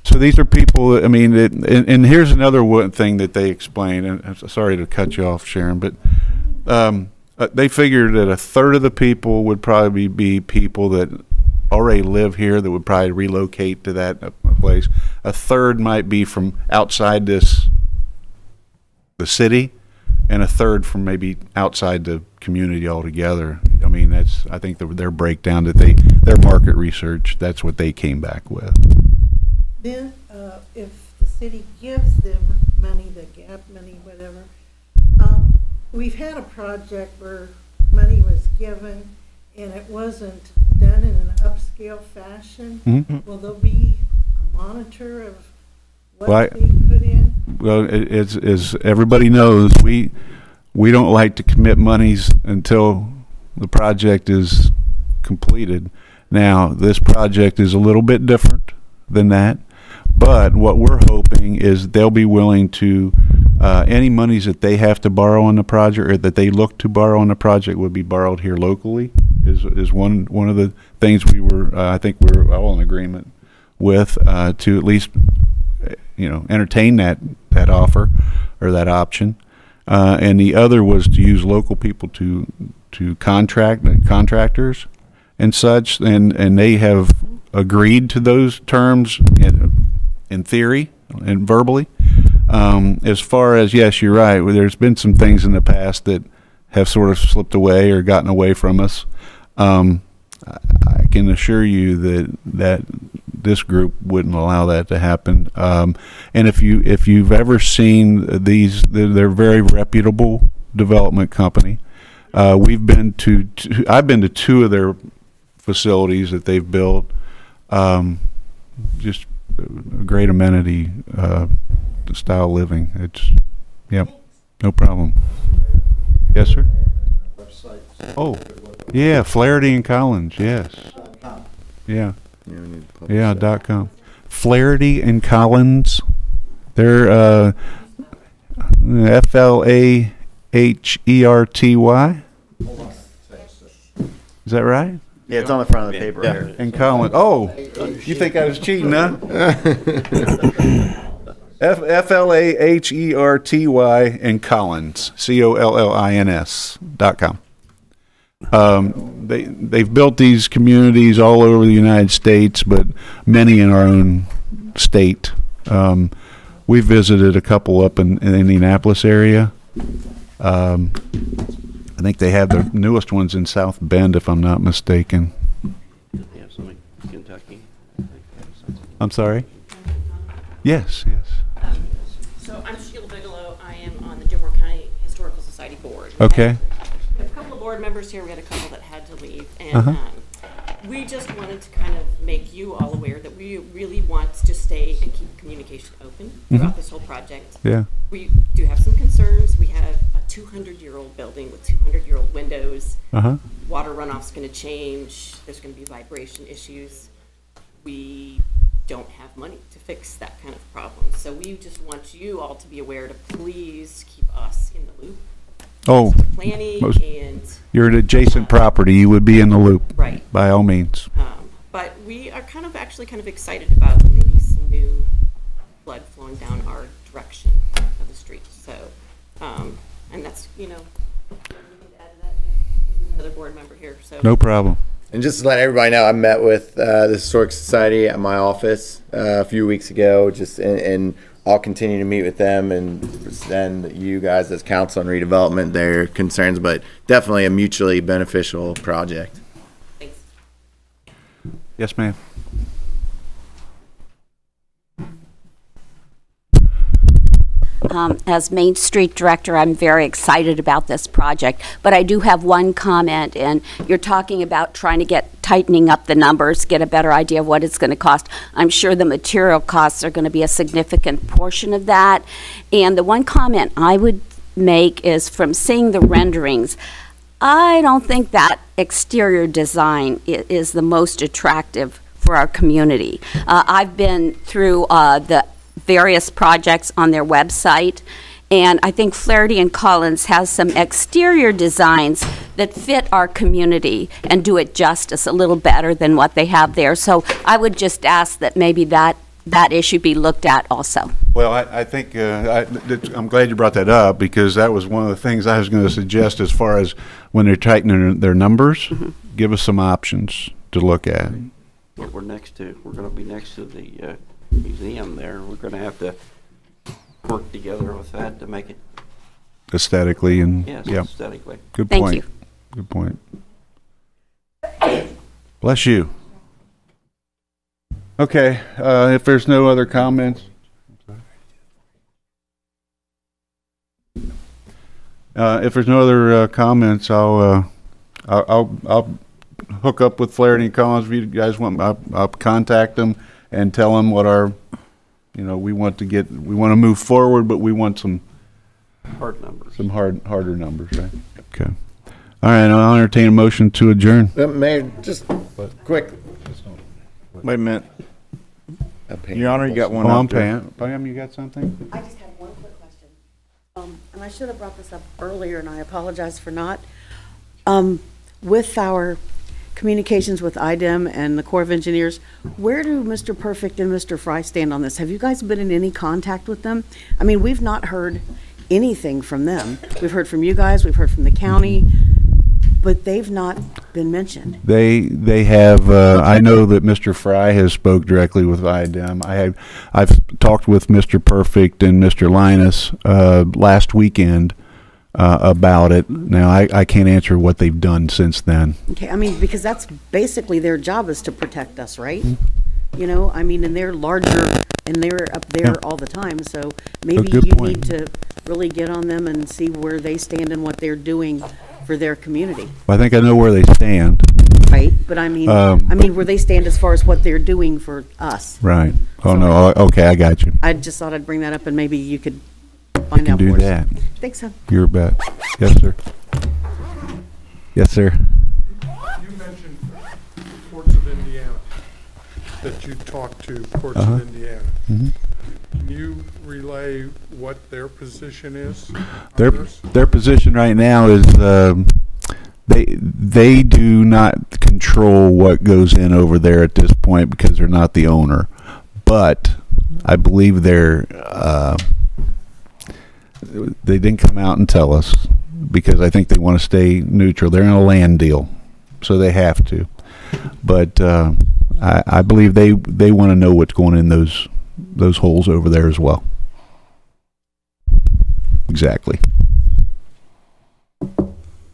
So these are people, I mean, and here's another thing that they explain, and I'm sorry to cut you off, Sharon, but they figured that a third of the people would probably be people that already live here that would probably relocate to that place. A third might be from outside the city, and a third from maybe outside the community altogether. I mean, I think their breakdown that their market research, that's what they came back with. Then, if the city gives them money, the gap money, whatever, we've had a project where money was given and it wasn't done in an upscale fashion. Mm-hmm. Will there be a monitor of what's Well, being put in? Well, as everybody knows, we don't like to commit monies until the project is completed. Now, this project is a little bit different than that, but what we're hoping is they'll be willing to, any monies that they have to borrow on the project, or that they look to borrow on the project, would be borrowed here locally, is one of the things I think we're all in agreement with, to at least, you know, entertain that offer or that option. And the other was to use local people to contractors and such, and they have agreed to those terms in theory and verbally. As far as, yes, you're right, there's been some things in the past that have sort of slipped away or gotten away from us. I can assure you that this group wouldn't allow that to happen. And if you've ever seen these, they're very reputable development company. I've been to 2 of their facilities that they've built. Just a great amenity style living. Yep, no problem. Yes, sir. Oh, yeah, Flaherty and Collins. Yes. Yeah. Yeah. .com. Flaherty and Collins. They're FLAHERTY Is that right? Yeah, it's on the front of the paper here. And Collins. Oh, you think I was cheating, huh? FLAHERTY and Collins, COLLINS.com. They've built these communities all over the United States, but many in our own state. We visited a couple up in the Indianapolis area. I think they have the newest ones in South Bend, if I'm not mistaken. They have some in Kentucky. I'm sorry? Yes, yes. So I'm Sheila Bigelow. I am on the Dearborn County Historical Society Board. Okay. We have a couple of board members here. We had a couple that had to leave. And we just wanted to kind of make you all aware that we really want to stay and keep communication open throughout this whole project. Yeah. We do have some concerns. We have a 200-year-old building with 200-year-old windows. Water runoff's going to change. There's going to be vibration issues. We don't have money to fix that kind of problem. So we just want you all to be aware to please keep us in the loop. Oh, Planning and you're an adjacent property. You would be in the loop. Right. By all means. But we are actually kind of excited about maybe some new blood flowing down our direction of the street. So, and that's, you know, another board member here. So No problem. And just to let everybody know, I met with the Historic Society at my office a few weeks ago, and I'll continue to meet with them and send you guys as council on redevelopment their concerns, but definitely a mutually beneficial project. Thanks. Yes, ma'am. As Main Street Director, I'm very excited about this project, but I do have one comment, and you're talking about trying to tightening up the numbers, get a better idea of what it's going to cost. I'm sure the material costs are going to be a significant portion of that, and the one comment I would make is from seeing the renderings, I don't think that exterior design is the most attractive for our community. I've been through the various projects on their website, and I think Flaherty and Collins has some exterior designs that fit our community and do it justice a little better than what they have there. So I would just ask that maybe that issue be looked at also. Well, I think I'm glad you brought that up, because that was one of the things I was going to suggest as far as when they're tightening their numbers, give us some options to look at. What we're going to be next to the museum there. We're going to have to work together with that to make it Aesthetically and yes, yeah. aesthetically. Good Thank point. you. Good point. Bless you. Okay, if there's no other comments. If there's no other comments, I'll hook up with Flaherty and Collins. If you guys want, I'll contact them and tell them what our, we want to move forward, but we want some hard numbers. Some harder numbers, right? Okay. All right, I'll entertain a motion to adjourn. Mayor, just quick. Wait a minute. Your Honor, you got one. I'm Pam. Pam, you got something? I just had one quick question. And I should have brought this up earlier, and I apologize for not. With our communications with IDEM and the Corps of Engineers, where do Mr. Perfect and Mr. Fry stand on this? Have you guys been in any contact with them? I mean, we've not heard anything from them. We've heard from you guys, we've heard from the county, but they've not been mentioned. They have. I know that Mr. Fry has spoke directly with IDEM. I've talked with Mr. Perfect and Mr. Linus last weekend about it. Now I can't answer what they've done since then. Okay, I mean, because that's basically their job, is to protect us, right? I mean, and they're larger and they're up there all the time, so maybe you need to really get on them and see where they stand and what they're doing for their community. Well, I think I know where they stand. Right, but I mean, where they stand as far as what they're doing for us. Right. Oh, no, okay, I got you. I just thought I'd bring that up, and maybe you could find out do for that. us. Thanks, so. You're a bet. Yes, sir. Yes, sir. You mentioned Courts of Indiana, that you talked to Courts of Indiana. Can you relay what their position is? on Their this? their position right now is they do not control what goes in over there at this point because they're not the owner. But I believe they didn't come out and tell us because I think they want to stay neutral. They're in a land deal, so they have to. But I believe they want to know what's going in those holes over there as well. Exactly.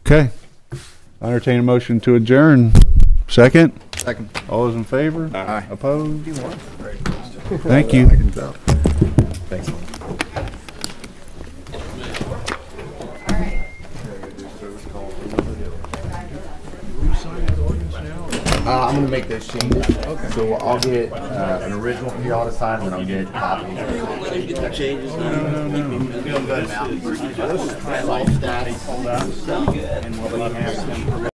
Okay. I entertain a motion to adjourn. Second? Second. All those in favor? Aye. Opposed? Thank you. Thanks. I'm gonna make those changes. Okay. So I'll get an original for y'all to sign, and I'll get copies. Changes. Feeling good now. Life stats. And what we have.